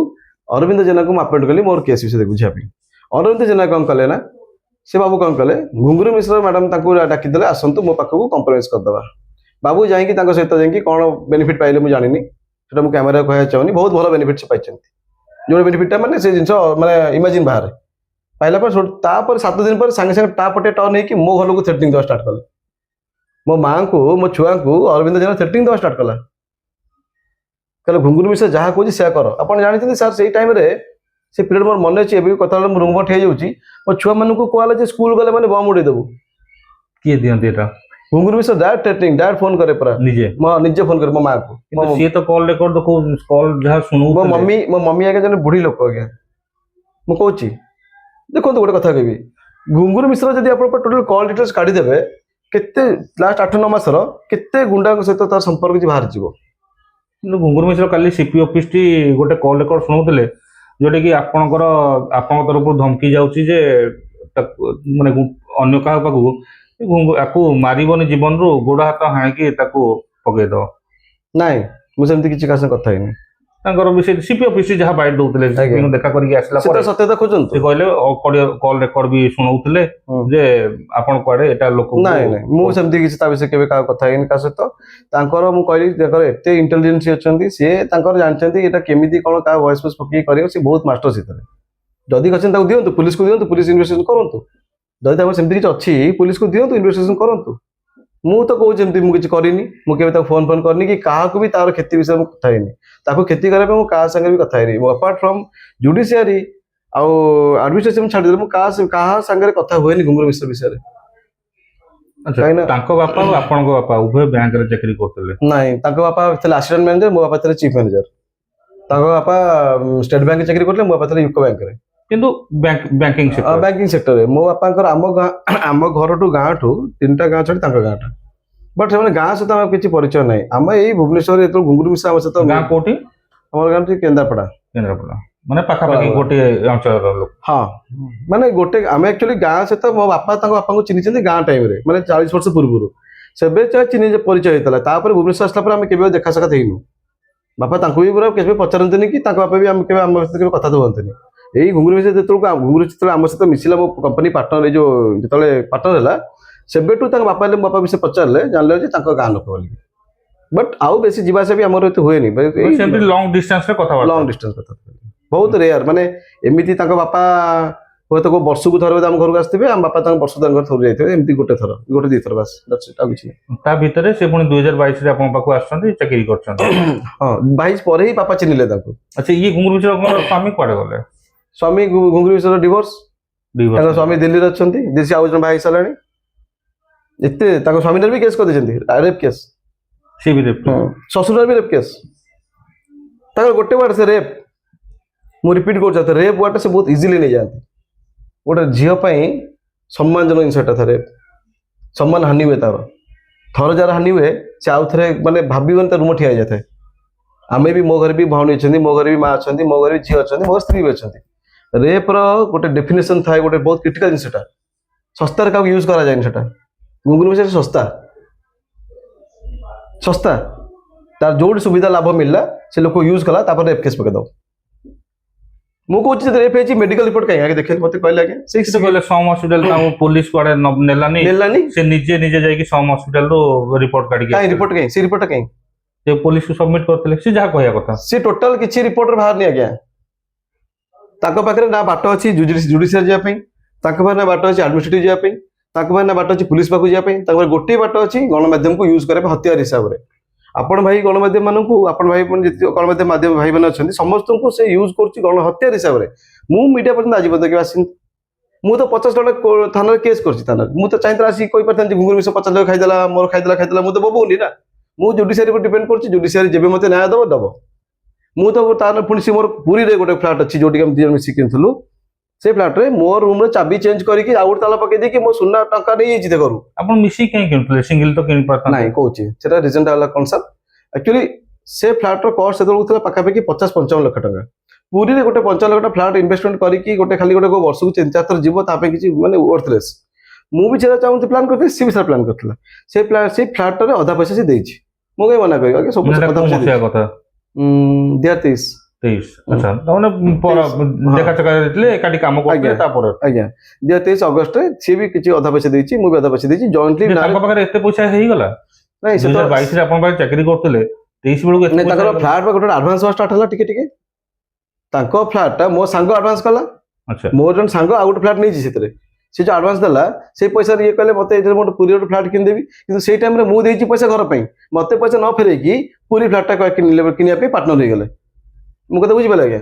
ଅରବିନ୍ଦ ଜେନାକୁ ମୁଁ ଆପଏଣ୍ଟ କଲି ମୋର କେସ୍ ବିଷୟରେ ବୁଝିବା ପାଇଁ। ଅରବିନ୍ଦ ଜେନା କଣ କଲେ ନା ସେ ବାବୁ କଣ କଲେ ଘୁଙ୍ଗୁରୁ ମିଶ୍ର ମ୍ୟାଡାମ ତାଙ୍କୁ ଡାକିଦେଲେ ଆସନ୍ତୁ ମୋ ପାଖକୁ କମ୍ପ୍ରମାଇଜ କରିଦେବା। ବାବୁ ଯାଇକି ତାଙ୍କ ସହିତ ଯାଇକି କଣ ବେନିଫିଟ ପାଇଲେ ମୁଁ ଜାଣିନି ସେଟା ମୁଁ କ୍ୟାମେରା କହିବାକୁ ଚାହୁଁନି ବହୁତ ଭଲ ବେନିଫିଟ ସେ ପାଇଛନ୍ତି ଯୋଉ ବେନିଫିଟଟା ମାନେ ସେ ଜିନିଷ ମାନେ ଇମାଜିନ ବାହାରେ ପାଇଲା ପରେ ତାପରେ 7 ଦିନ ପରେ ସାଙ୍ଗେ ସାଙ୍ଗେ ତା ପଟେ ଟର୍ନ ହେଇକି ମୋ ଘରକୁ ଥ୍ରେଟନିଂ ଦେବା ଷ୍ଟାର୍ଟ କଲେ ମୋ ମାଙ୍କୁ ମୋ ଛୁଆଙ୍କୁ ଅରବିନ୍ଦ ଜେନା ଥ୍ରେଟନିଂ ଦେବା ଷ୍ଟାର୍ଟ କଲା କହିଲେ ଘୁଙ୍ଗୁରୁ ମିଶ୍ର ଯାହା କହୁଛି ସେୟା କର। ଆପଣ ଜାଣିଛନ୍ତି ସାର୍ ସେଇ ଟାଇମରେ ସେ ପିରିୟଡ଼ ମୋର ମନେ ଅଛି ଏବେ ବି କଥା ମୁଁ ରୁମ ଠିଆ ହେଇଯାଉଛି ମୋ ଛୁଆମାନଙ୍କୁ କୁହାଗଲା ଯେ ସ୍କୁଲ ଗଲେ ମାନେ ବମ୍ ଉଡେଇଦେବୁ। କିଏ ଦିଅନ୍ତି ଏଟା ଘୁଙ୍ଗୁରୁ Mishra direct threatening direct phone କରେ ପୁରା ନିଜେ ଫୋନ କରେ ମୋ ମାଙ୍କୁ ସିଏ ତ କଲ୍ ରେକର୍ଡ କଲ୍ ଯାହା ଶୁଣୁ ମୋ ମମି ଆଜ୍ଞା ଜଣେ ବୁଢୀ ଲୋକ ଆଜ୍ଞା ମୁଁ କହୁଛି ଦେଖନ୍ତୁ ଗୋଟେ କଥା କହିବି ଘୁଙ୍ଗୁରୁ ମିଶ୍ର ଯଦି ଆପଣ ଟୋଟାଲ କଲ୍ ଡିଟେଲ୍ସ କାଢିଦେବେ କେତେ ଲାଷ୍ଟ 8-9 ମାସର କେତେ ଗୁଣ୍ଡାଙ୍କ ସହିତ ତାର ସମ୍ପର୍କ କିଛି ବାହାରିଯିବ। କିନ୍ତୁ ଘୁଙ୍ଗୁରୁ ମିଶ୍ର କାଲି ସିପି ଅଫିସଟି ଗୋଟେ କଲ୍ ରେକର୍ଡ ଶୁଣଉଥିଲେ ଯୋଉଟା କି ଆପଣଙ୍କ ତରଫରୁ ଧମକି ଯାଉଛି ଯେ ମାନେ ଅନ୍ୟ କାହା ପାଖକୁ ଆକୁ ମାରିବନି ଜୀବନରୁ ଗୋଡ ହାତ ହାଣିକି ତାକୁ ପକେଇଦବ। ନାଇଁ ମୁଁ ସେମିତି କିଛି କାହା ସହ କଥା ହେଇନି ତାଙ୍କର ବି ସିପି ଅଫିସ ଯାହା ବାଇଟ୍ ଦଉଥିଲେ ଦେଖା କରିକି ଆସିଲା ପରେ ସତ୍ୟତା ଖୋଜନ୍ତୁ ସେ କହିଲେ କଲ୍ ରେକର୍ଡ ବି ଶୁଣଉଥିଲେ ଯେ ଆପଣ କୁଆଡେ ଏଟା ଲୋକ ନାଇଁ ମୁଁ ସେମିତି କିଛି ତା ବିଷୟରେ କେବେ କାହା କଥା ହେଇନି କାହା ସହିତ ତାଙ୍କର ମୁଁ କହିଲି ତାଙ୍କର ଏତେ ଇଣ୍ଟେଲିଜେନ୍ସ ଅଛନ୍ତି ସିଏ ତାଙ୍କର ଜାଣିଛନ୍ତି ଏଟା କେମିତି କଣ କାହା ଭଏସ ଫଏସ ପକେଇ କରିବ ସେ ବହୁତ ମାଷ୍ଟର ସେଥିରେ ଯଦି ଅଛନ୍ତି ତାକୁ ଦିଅନ୍ତୁ ପୁଲିସକୁ ଦିଅନ୍ତୁ ପୁଲିସ ଇନଭେଷ୍ଟିଗେସନ କରନ୍ତୁ ଯଦି ତାଙ୍କର ସେମିତି କିଛି ଅଛି ପୁଲିସକୁ ଦିଅନ୍ତୁ ଇନଭେଷ୍ଟିଗେସନ କରନ୍ତୁ। ମୁଁ ତ କହୁଛି ଏମିତି ମୁଁ କିଛି କରିନି ମୁଁ କେବେ ତାକୁ ଫୋନ କରିନି କି କାହାକୁ ବି ତାର କ୍ଷତି ବିଷୟରେ ମୁଁ କଥା ହେଇନି ତାକୁ କ୍ଷତି କରିବା ପାଇଁ ମୁଁ କାହା ସାଙ୍ଗରେ ବି କଥା ହେଇନି ଆପାର୍ଟ ଫ୍ରମ୍ ଜୁଡିସିଆରୀ ଆଉ ଆଡମିନିଷ୍ଟ୍ରେସନ ଛାଡ଼ିଦେଲେ ମୁଁ କାହା ସାଙ୍ଗରେ କଥା ହୁଏନି ଘୁଙ୍ଗୁରୁ ମିଶ୍ର ବିଷୟରେ। ତାଙ୍କ ବାପା ଆଉ ଆପଣଙ୍କ ବାପା ଉଭୟ ବ୍ୟାଙ୍କରେ ଚାକିରି କରୁଥିଲେ? ନାଇଁ ତାଙ୍କ ବାପା ଥିଲେ ଆସିଷ୍ଟାଣ୍ଟ ମ୍ୟାନେଜର ମୋ ବାପା ଥିଲେ ଚିଫ ମ୍ୟାନେଜର। ତାଙ୍କ ବାପା ଷ୍ଟେଟ ବ୍ୟାଙ୍କରେ ଚାକିରି କରୁଥିଲେ ମୋ ବାପା ଥିଲେ ୟୁକୋ ବ୍ୟାଙ୍କରେ କିନ୍ତୁ ବ୍ୟାଙ୍କିଂ ସେକ୍ଟରରେ ମୋ ବାପାଙ୍କର ଆମ ଘରଠୁ ଗାଁଠୁ 3ଟା ଗାଁ ଛାଡ଼ି ତାଙ୍କ ଗାଁଟା ବଟ୍ ସେମାନେ ଗାଁ ସହିତ ଆମର କିଛି ପରିଚୟ ନାହିଁ। ଆମେ ଏଇ ଭୁବନେଶ୍ୱରରେ ଯେତେବେଳେ ଘୁଙ୍ଗୁରୁ ମିଶ୍ର ଆମ ସହିତ ଗାଁ କୋଉଠି ଆମର ଗାଁ କେନ୍ଦ୍ରାପଡ଼ା ମାନେ ପାଖାପାଖି ଗୋଟେ ଅଞ୍ଚଳର ଲୋକ। ହଁ ମାନେ ଗୋଟେ ଆମେ ଆକ୍ଚୁଆଲି ଗାଁ ସହିତ ମୋ ବାପା ତାଙ୍କ ବାପାଙ୍କୁ ଚିହ୍ନିଛନ୍ତି ଗାଁ ଟାଇମରେ ମାନେ 40 ବର୍ଷ ପୂର୍ବରୁ ସେବେ ଚିହ୍ନି ପରିଚୟ ହେଇଥିଲା ତାପରେ ଭୁବନେଶ୍ୱର ଆସିଲା ପରେ ଆମେ କେବେ ଦେଖା ସାକ୍ଷାତ ହେଇନୁ। ବାପା ତାଙ୍କୁ ବି ପୁରା କେବେ ପଚାରନ୍ତିନି କି ତାଙ୍କ ବାପା ବି ଆମେ କେବେ ଆମ ସହିତ କେବେ କଥା ହୁଅନ୍ତିନି। ଏଇ ଘୁଙ୍ଗୁରୁ ମିଶ୍ର ଯେତେବେଳେ ଆମ ସହିତ ମିଶିଲା ମୋ କମ୍ପାନୀ ପାର୍ଟନର ଏଇ ଯୋଉ ଯେତେବେଳେ ପାର୍ଟନର ହେଲା ସେବେଠୁ ତାଙ୍କ ବାପା ହେଲେ ମୋ ବାପା ବିଷୟରେ ପଚାରିଲେ ଜାଣିଲେ ଯେ ତାଙ୍କ ଗାଁ ଲୋକ ବୋଲି ବଟ୍ ଆଉ ବେଶୀ ଯିବା ଆସିବା ବି ଆମର ଏତେ ହୁଏନି ଲଙ୍ଗ ଡିଷ୍ଟାନ୍ସ କଥା ବହୁତ ରେୟାର ମାନେ ଏମିତି ତାଙ୍କ ବାପା ହୁଏତ କୋଉ ବର୍ଷକୁ ଥରେ ଆମ ଘରକୁ ଆସିଥିବେ ଆମ ବାପା ତାଙ୍କ ବର୍ଷ ତାଙ୍କ ଘର ଥରୁ ଯାଇଥିବେ ଏମିତି ଗୋଟେ 2 ଥର ବାସ୍ ଆଉ କିଛି ନାହିଁ। ତା ଭିତରେ ସେ ପୁଣି 2022ରେ ଆପଣଙ୍କ ପାଖକୁ ଆସୁଛନ୍ତି ଚାକିରି କରୁଛନ୍ତି। ହଁ 22 ପରେ ହିଁ ବାପା ଚିହ୍ନିଲେ ତାଙ୍କୁ। ଆଚ୍ଛା ଇଏ ଘୁଙ୍ଗୁରୁ ମିଶ୍ରଙ୍କର ସ୍ୱାମୀ କୁଆଡେ ଗଲେ? ସ୍ୱାମୀ ଘୁଙ୍ଗୁରୁ ମିଶ୍ର ଡିଭୋର୍ସ ତାଙ୍କ ସ୍ୱାମୀ ଦିଲ୍ଲୀରେ ଅଛନ୍ତି ଦିଲ୍ଲୀ ଆଉ ଜଣେ ବାହା ହେଇସାରିଲାଣି ଏତେ ତାଙ୍କ ସ୍ୱାମୀଙ୍କର ବି କେସ୍ କରିଦେଇଛନ୍ତି ରେପ୍ କେସ୍ ସେ ବି ରେପ୍ ଶ୍ୱଶୁର ବି ରେପ୍ କେସ୍ ତାଙ୍କର ଗୋଟେ ୱାର୍ଡ ସେ ରେପ୍ ମୁଁ ରିପିଟ୍ କରୁଛି ରେପ୍ ୱାର୍ଡଟା ସେ ବହୁତ ଇଜିଲି ନେଇଯାଆନ୍ତି। ଗୋଟେ ଝିଅ ପାଇଁ ସମ୍ମାନଜନକ ଜିନିଷ ଏଟା ଥରେ ସମ୍ମାନ ହାନି ହୁଏ ତାର ଥରେ ଯାହାର ହାନି ହୁଏ ସେ ଆଉ ଥରେ ମାନେ ଭାବିବନି ତା ରୁମ ଠିଆ ହେଇଯାଇଥାଏ। ଆମେ ବି ମୋ ଘରେ ବି ଭଉଣୀ ଅଛନ୍ତି ମୋ ଘରେ ବି ମା ଅଛନ୍ତି ମୋ ଘରେ ବି ଝିଅ ଅଛନ୍ତି ମୋ ସ୍ତ୍ରୀ ବି ଅଛନ୍ତି। ରେପ୍ର ଗୋଟେ ଡେଫିନେସନ ଥାଏ ଗୋଟେ ବହୁତ କ୍ରିଟିକାଲ ଜିନିଷଟା ଶସ୍ତାରେ କାହାକୁ ୟୁଜ୍ କରାଯାଏନି ସେଟା ଘୁଙ୍ଗୁରୁ ମିଶ୍ର ଶସ୍ତା ତାର ଯୋଉଠି ସୁବିଧା ଲାଭ ମିଳିଲା ସେ ଲୋକ ୟୁଜ୍ କଲା ତାପରେ ରେପ୍ କେସ୍ ପକେଇଦବ। ମୁଁ କହୁଛି ଯଦି ରେପ୍ ହେଇଛି ମେଡିକାଲ ରିପୋର୍ଟ କାହିଁ ଆগে ଦେଖେଇଲେ ମତେ କହିଲେ ଆଜ୍ଞା ସେ କହିଲେ ସମ୍ ହସ୍ପିଟାଲ ତାଙ୍କୁ ପୋଲିସ କୁଆଡେ ନେଲାନି ସେ ନିଜେ ଯାଇକି ସମ୍ ହସ୍ପିଟାଲରୁ ରିପୋର୍ଟ କାଢିକି ରିପୋର୍ଟ କାହିଁ ସେ ରିପୋର୍ଟଟା କାହିଁ ସେ ପୋଲିସକୁ ସବମିଟ୍ କରିଥିଲେ ସେ ଯାହା କହିବା କଥା ସେ ଟୋଟାଲ କିଛି ରିପୋର୍ଟରେ ବାହାରିନି ଆଜ୍ଞା। ତାଙ୍କ ପାଖରେ ନା ବାଟ ଅଛି ଜୁଡିସିଆରୀ ଯିବା ପାଇଁ ତାଙ୍କ ପାଖରେ ନା ବାଟ ଅଛି ଆଡମିନିଷ୍ଟ୍ରେଟିଭ ଯିବା ପାଇଁ ତାଙ୍କ ପାଖରେ ନା ବାଟ ଅଛି ପୁଲିସ ପାଖକୁ ଯିବା ପାଇଁ ତାଙ୍କ ପାଖରେ ଗୋଟିଏ ବାଟ ଅଛି ଗଣମାଧ୍ୟମକୁ ୟୁଜ୍ କରିବା ପାଇଁ ହତିଆର ହିସାବରେ। ଆପଣ ଭାଇ ଗଣମାଧ୍ୟମ ମାନଙ୍କୁ ଆପଣ ଭାଇ ଯେତିକି ଗଣମାଧ୍ୟମ ଭାଇ ମାନେ ଅଛନ୍ତି ସମସ୍ତଙ୍କୁ ସେ ୟୁଜ୍ କରୁଛି ହତିଆର ହିସାବରେ। ମୁଁ ମିଡିଆ ପର୍ଯ୍ୟନ୍ତ ଆଜି ପର୍ଯ୍ୟନ୍ତ କେବେ ଆସିନି ମୁଁ ତ 50 ଟଙ୍କା ଥାନାରେ କେସ୍ କରିଛି ଥାନାରେ ମୁଁ ତ ଚାହିଁଥିଲେ ଆସିକି କହିପାରିଥାନ୍ତି ଘୁଙ୍ଗୁରୁ ମିଶ୍ର 50 ଲକ୍ଷ ଖାଇଦେଲା ମୋର ଖାଇଦେଲା ମୁଁ ତ ବୋବଉନି ନା ମୁଁ ଜୁଡିସିଆରୀ ଉପରେ ଡିପେଣ୍ଡ କରୁଛି ଜୁଡିସିଆରୀ ଯେବେ ମତେ ନ୍ୟାୟ ଦବ ମୁଁ ତ ତାର ପୁଣି ସେ ମୋର ପୁରୀରେ ଗୋଟେ ଫ୍ଲାଟ୍ ଅଛି ଯୋଉଠି ଆମେ 2 ଜଣ ମିଶିକି କିଣିଥିଲୁ से फ्लाट रे मो रूम रे चाबी चेंज करके आउ गोटे ताला पकई देकी मो सुना टंका नहीं जाइए घरू आपण मिसी कहीं किनुले सिंगल तो किन पारता नहीं कहूँ सेटा रिजन वाला कौन सर एक्चुअली से फ्लाट रो कॉस्ट से पाखापाखि 50-55 लाख टंका पुरी रे गोटे 55 लाख फ्लाट इन्वेस्टमेंट करके गोटे खाली गोटे वर्ष को 3-4 थर जीव तापे किसी माने वर्थलेस मु भी सेटा चाहूँ प्लान करते सी भी सारा प्लान करथिला से फ्लाट रे आधा पैसा से देछि मु कहीं मना करी सब मसिया कथा 2023 23 अच्छा ताने पर देखा चका देले एकाटी काम करते तापर आज्ञा 2023 अगस्त रे सी भी किसी आधा पैसा देछि मु भी आधा पैसा देछि जॉइंटली तांका पाखरे एते पैसा हेई गला नहीं से 2022 रे आपण भाई चाकरी करथिले 23 बेलू के नहीं ताकर फ्लैट पे गोटे एडवांस स्टार्ट होला टिके टिके ताको फ्लैट टा मो सांग एडवांस कला अच्छा मोर जन सांग आ गोटे फ्लैट नहीं छितरे से जो एडवांस देला से पैसा ये कहले मते इधर मोटे पूरी गोटे फ्लैट किन देबी किंतु सेई टाइम रे मु देछि पैसा घर पई मते पैसा न फेरे की पूरी फ्लैट टा किनिया पे पार्टनर हो गले मु कते बुझि पाले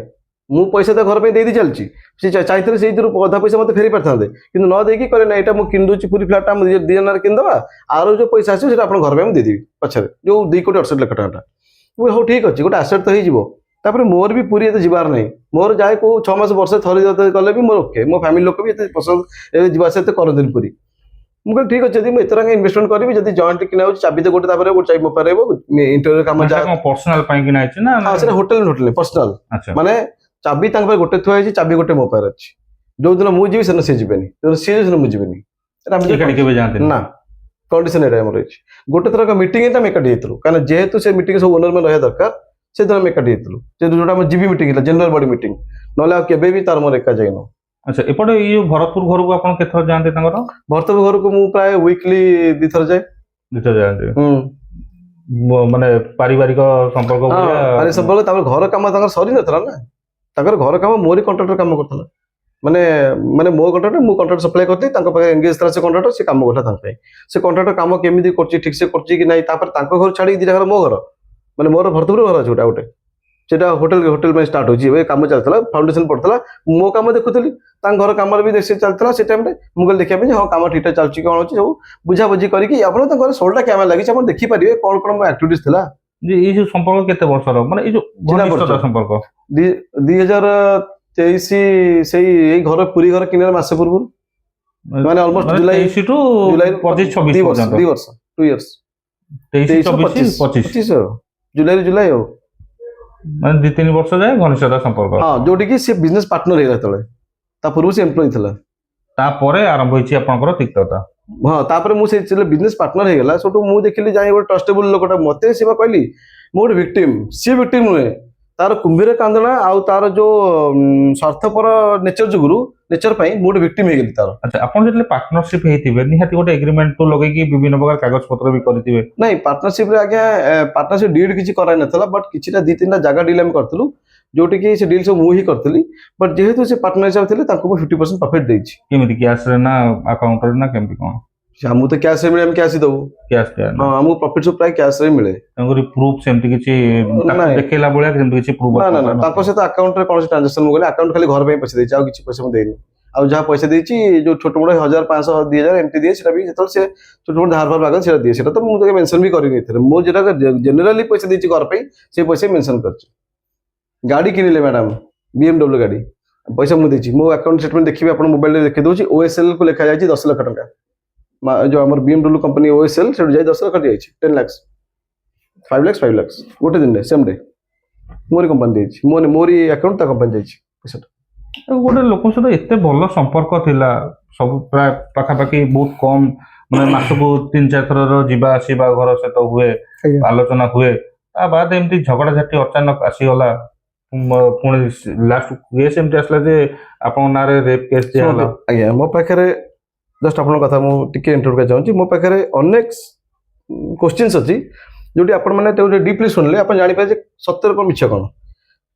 मु पैसा तो घर पे दे दी चलची से चाहिए से अधा पैसा मत फेरी पारता कि न देकी कहले ना यहाँ किन दूसरी पूरी फ्लाटा दी जन किनदे आर जो पैसा आस आप घर पे देदेवी पछे जो 2 कोटी 68 लाख टका वो हो ठीक अच्छे गोटे आसेट तो होपर मोर भी पूरी ये जबार नहीं मोर जाए को 6 मास वर्ष थरे गले भी मोर ओके मो फैमिली लोक भी ये पसंद जावास करते पूरी मुझे ठीक अच्छे मुझे एत इन्वेस्टमेंट करी जब जॉइंट किना चाबी तो गोटे गोटे चाबी मोपार इंटरव्यू काम पर्सनल किना ना हाँ होटेल होटेल पर्सनल माने चाबी गोटे थुआ चाबी गोटे मो पार अच्छी जो दिन मुझे से सी जीवेनि सी दिन मुझे ना कंडीशन एमर गोटे थर मीटिंग एकाठी होती कहीं जेहेतु से मीटिंग सब ओनर में रहा दरकार से दिन एकाठी होती जो GB meeting general body meeting ना केवे भी तार मोर एका जाइन अच्छा एपटे ये भरतपुर घर को आप केत जाते भरतपुर घर को मुझे प्राय वीकली 2 थर जाए 2 थर जाते माने पारिवारिक संपर्क संपर्क घर कम सरी ना ताकर घर काम मोरी कॉन्ट्रैक्टर काम करता माने माने मो कॉन्ट्रैक्टर मु कॉन्ट्रैक्ट सप्लाई करती पाखे एंगेज था से कॉन्ट्रैक्टर से काम करता से कॉन्ट्रैक्टर काम केमी कर ठीक से कर ना घर छाड़ी दी घर मो घर माने मोर भरतपुर घर अच्छे गोटे सेटा होटेल में स्टार्ट हो काम चलता फाउंडेशन पड़ता मो काम देखुली घर कम भी चलता से टाइम मुझे देखा हाँ काम ठीक ठाक चलती कौन अच्छी सब बुझाबुझी करके घर सोलटा कैमेरा लगी आप देखिपारे कौन कौन एक्टिविटीज था ये जो संपर्क केते वर्षर माने जो संपर्क 2023 से घर पूरी घर किनारे मासे पूर्व माने ऑलमोस्ट जुलाई टू जुलाई 25 26 2 वर्ष 2 इयर्स 23 25 जुलाई हो माने 2-3 वर्ष जाए घनिष्ठता संपर्क हां जोटी की से बिजनेस पार्टनर हेला तळे ता पूर्व से एम्प्लॉय थिला ता परे आरंभ होईची आपनकर तिक्तता हाँ तापर मुझे बिजनेस पार्टनर हो गला सब मुझे देखिली जाए गोटे ट्रस्टेबल लोकटा मत सी कहली मोटे विक्टिम सी विक्टिम नुहे तार कुंभीर कांदना आउ तार जो स्वार्थपर नेचर जुगुरु नेचर पाई मोटे विक्टिम हो गली तार अच्छा आपण जतले पार्टनरशिप हेतिबे निहाती गोटे एग्रीमेंट तो लगे कि विभिन्न प्रकार कागज पत्र भी करथिबे नहीं पार्टनरशिप रे आगे पार्टनरशिप डीड किछि कराय नथला बट किछिटा 2-3टा जगह डील हम करथलु जोटी की से डील सब मु ही करथली बट जेहेतु से पार्टनर हिसाब थिले ताको 50% प्रॉफिट देछि केमिति कैश रे ना अकाउंट रे ना केमिति कोन हमू तो कैश रे मिले हम कैश ही दबो कैश हां हमू प्रॉफिट सब प्राय कैश रे मिले तंगरी प्रूफ सेमति किछि देखेला बोला सेमति किछि प्रूफ ना ना ना ताको से तो अकाउंट रे कोन ट्रांजैक्शन हो गले अकाउंट खाली घर पे पैसा देछि आ किछि पैसा हम देनी आ जहां पैसा देछि जो छोट मोटे 1500 2000 एमटी दिए सेटा भी जतल से छोट मोटे धार भार लागल सेटा दिए सेटा तो मु तो मेंशन भी करि नै थे मो जेटा जनरली पैसा देछि घर पे से पैसा मेंशन करछि गाड़ी किनिले मैडम BMW गाड़ी पैसा मु देछि मो अकाउंट स्टेटमेंट देखिबे अपन मोबाइल रे देखि दोछि OSL को लिखा जायछि 10 लाख टका जो हमर BMW कंपनी OSL से जाय 10 लाख जायछि 10 लाख 5 लाख गोटे दिन रे सेम डे मोरी कंपनी देछि मोरी अकाउंट ता कंपनी जायछि पैसा गोटे लोक सहित एते भल संपर्क थिला सब प्राय पाखापाखि बहुत कम माने मासको 3-4 थर जीवा आसीबा घर सहित हुए आलोचना हुए ता बाद एमती झगड़ा झाटी अचानक आसीगला पुणी लास्ट केस एमती आसला जे आपन नारे रेप केस जे हला आज्ञा मो पाखरे जस्ट आपन कथा मु टिके इंटरव्यू का चाहूची मो पाखरे अनेक क्वेश्चंस अछि जोटी आपन माने ते डीपली सुनले आपन जानि पाए जे सत्य को मिछ कोन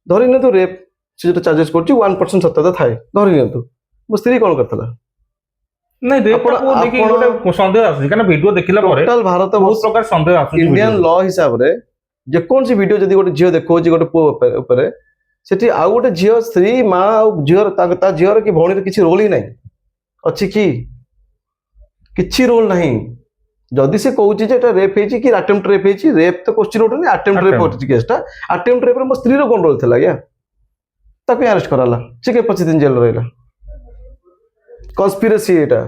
धरि न तो रेप से जो चार्जेस करछि 1% सत्यता थाए धरि न तो मो स्त्री कोन करतला नहीं रेप को देखि गोटे संदेह आछि काना वीडियो देखिला परे टोटल भारत बहुत प्रकार संदेह आछि इंडियन लॉ हिसाब रे जे कोन सी वीडियो जदी गोटे झियो देखो जे गोटे पो ऊपर सेठी आ गोटे झियो स्त्री मां आ झियो ता झियो की भौणी रे किछि रोल ही नहीं अछि की किछि रोल नहीं जदि से कहूची जे एटा रेप हेची कि अटेम्प्ट रेप हेची रेप तो क्वेश्चन उठने अटेम्प्ट रेप होची केसटा अटेम्प्ट रेप रे मो स्त्री रो कोन रोल थला या ताके अरेस्ट कराला से के 25 दिन जेल रहला କନସ୍ପିରେସି ଏଇଟା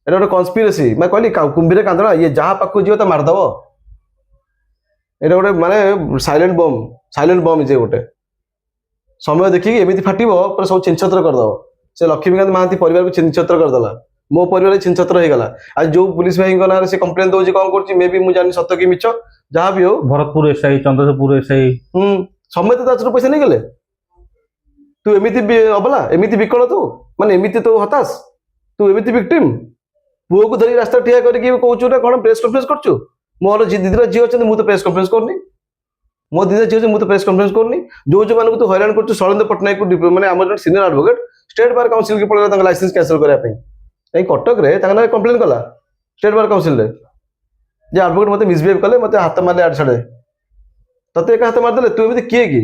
ଗୋଟେ କନସ୍ପିରେସି ମାନେ କହିଲି କୁମ୍ଭୀର କାନ୍ଦଣା ଇଏ ଯାହା ପାଖକୁ ଯିବ ତା ମାରିଦବ। ଏଇଟା ଗୋଟେ ମାନେ ସାଇଲେଣ୍ଟ ବମ୍ ଯେ ଗୋଟେ ସମୟ ଦେଖିକି ଏମିତି ଫାଟିବ ପୁରା ସବୁ ଛିନଛତ୍ର କରିଦବ। ସେ ଲକ୍ଷ୍ମୀକାନ୍ତ ମହାନ୍ତି ପରିବାରକୁ ଛିନଛତ୍ର କରିଦେଲା, ମୋ ପରିବାର ଛିନଛତ୍ର ହେଇଗଲା। ଆଜି ଯୋଉ ପୁଲିସ ଭାଇଙ୍କ ନାଁରେ ସେ କମ୍ପ୍ଲେନ ଦଉଛି କଣ କରୁଛି ମେ ବି ମୁଁ ଜାଣିନି ସତ କି ମିଛ, ଯାହା ବି ହଉ ଭରତପୁର ଏସ୍ଆଇ, ଚନ୍ଦ୍ରଶେଖରପୁର ଏସ୍ଆଇ ସମସ୍ତେ ତା ହାତରୁ ପଇସା ନେଇଗଲେ। ତୁ ଏମିତି ଅବଲା, ଏମିତି ବିକଳ, ତୁ ମାନେ ଏମିତି ତୁ ହତାଶ, ତୁ ଏମିତି ଭିକ୍ଟିମ। ପୁଅକୁ ଧରି ରାସ୍ତା ଠିଆ କରିକି କହୁଛୁ ନା କଣ ପ୍ରେସ କନଫରେନ୍ସ କରୁଛୁ। ମୋର ଦିଦିର ଝିଅ ଅଛନ୍ତି, ମୁଁ ତ ପ୍ରେସ କନଫରେନ୍ସ କରୁନି। ମୋ ଦିଦିର ଝିଅ ଅଛି, ମୁଁ ତ ପ୍ରେସ କନଫରେନ୍ସ କରୁନି। ଯୋଉମାନଙ୍କୁ ତୁ ହଇରାଣ କରୁଛୁ ଶୈଳେନ୍ଦ୍ର ପଟ୍ଟନାୟକ ମାନେ ଆମର ଜଣେ ସିନିୟର ଆଡଭୋକେଟ ଷ୍ଟେଟ ବାର କାଉନସିଲକୁ ପଳେଇଲା ତାଙ୍କ ଲାଇସେନ୍ସ କ୍ୟାନସଲ କରିବା ପାଇଁ। ଏଇ କଟକରେ ତାଙ୍କ ନାଁରେ କମ୍ପ୍ଲେନ କଲା ଷ୍ଟେଟ ବାର କାଉନସିଲରେ ଯେ ଆଡଭୋକେଟ ମତେ ମିସବିହେଭ କଲେ, ମତେ ହାତ ମାରିଲେ ଆଡେ ସାଡେ। ତତେ ଏକା ହାତ ମାରିଦେଲେ, ତୁ ଏମିତି କିଏ କି?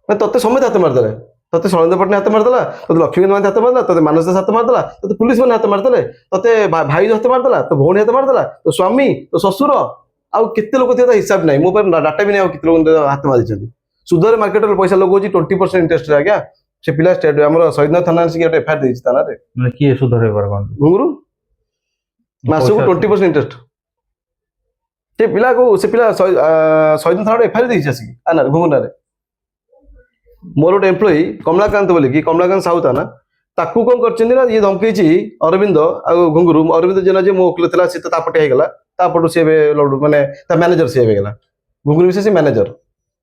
ତତେ ସମସ୍ତେ ହାତ ମାରିଦେଲେ। ତତେ ଶୈଳେନ୍ଦ୍ର ପଟ୍ଟନାୟକ ହାତ ମାରିଦେଲା, ତତେ ଲକ୍ଷ୍ମୀକାନ୍ତ ମହାନ୍ତି ହାତ ମାରିଦେଲା, ତତେ ମାନସ ଦାସ ହାତ ମାରିଦେଲା, ତତେ ପୁଲିସ ମାନେ ହାତ ମାରିଦେଲେ, ତତେ ଭାଇ ହାତ ମାରିଦେଲା, ତୋ ଭଉଣୀ ହାତ ମାରିଦେଲା, ତୋ ସ୍ୱାମୀ, ତୋ ଶ୍ୱଶୁର, ଆଉ କେତେ ଲୋକ ଥିବେ ତା ହିସାବ ନାହିଁ। ମୋ ପାଖରେ ଡାଟା ବି ନାହିଁ ଆଉ କେତେ ଲୋକ ହାତ ମାରିଛନ୍ତି। ସୁଧରେ ମାର୍କେଟରେ ପଇସା ଲଗାଉଛି 20% ଇଣ୍ଟରେଷ୍ଟରେ। ଆଜ୍ଞା ସେ ପିଲା ଷ୍ଟେଟ ଆମର ଶହୀଦନଗର ଥାନା ଆସିକି ଗୋଟେ ଏଫଆଇଆର ଦେଇଛି ଥାନାରେ। କିଏ ସୁଧରେ ବେପାର କରନ୍ତି? ଘୁଙ୍ଗୁରୁ ମାସକୁ 20% ଇଣ୍ଟରେଷ୍ଟ। ସେ ପିଲା ଶହୀଦନଗର ଥାନା ଏଫଆଇଆର ଦେଇଛି ଆସିକି ଘୁଙ୍ଗୁରୁ ନାଁରେ। ମୋର ଗୋଟେ ଏମ୍ପ୍ଲୟୀ କମଳାକାନ୍ତ ବୋଲିକି, କମଳାକାନ୍ତ ସାହୁ ତା ନା, ତାକୁ କଣ କରିଛନ୍ତି ନା ଇଏ ଧମକେଇଛି ଅରବିନ୍ଦ ଆଉ ଘୁଙ୍ଗୁରୁ। ଅରବିନ୍ଦ ଜେନା ଯେ ମୋ ଓକିଲ ଥିଲା, ସେ ତ ତାପଟେ ହେଇଗଲା, ତାପଟୁ ସେ ଏବେ ମାନେ ତା ମ୍ୟାନେଜର ସିଏ ହେଇଗଲା। ଘୁଙ୍ଗୁରୁ ବି ସେ ମ୍ୟାନେଜର,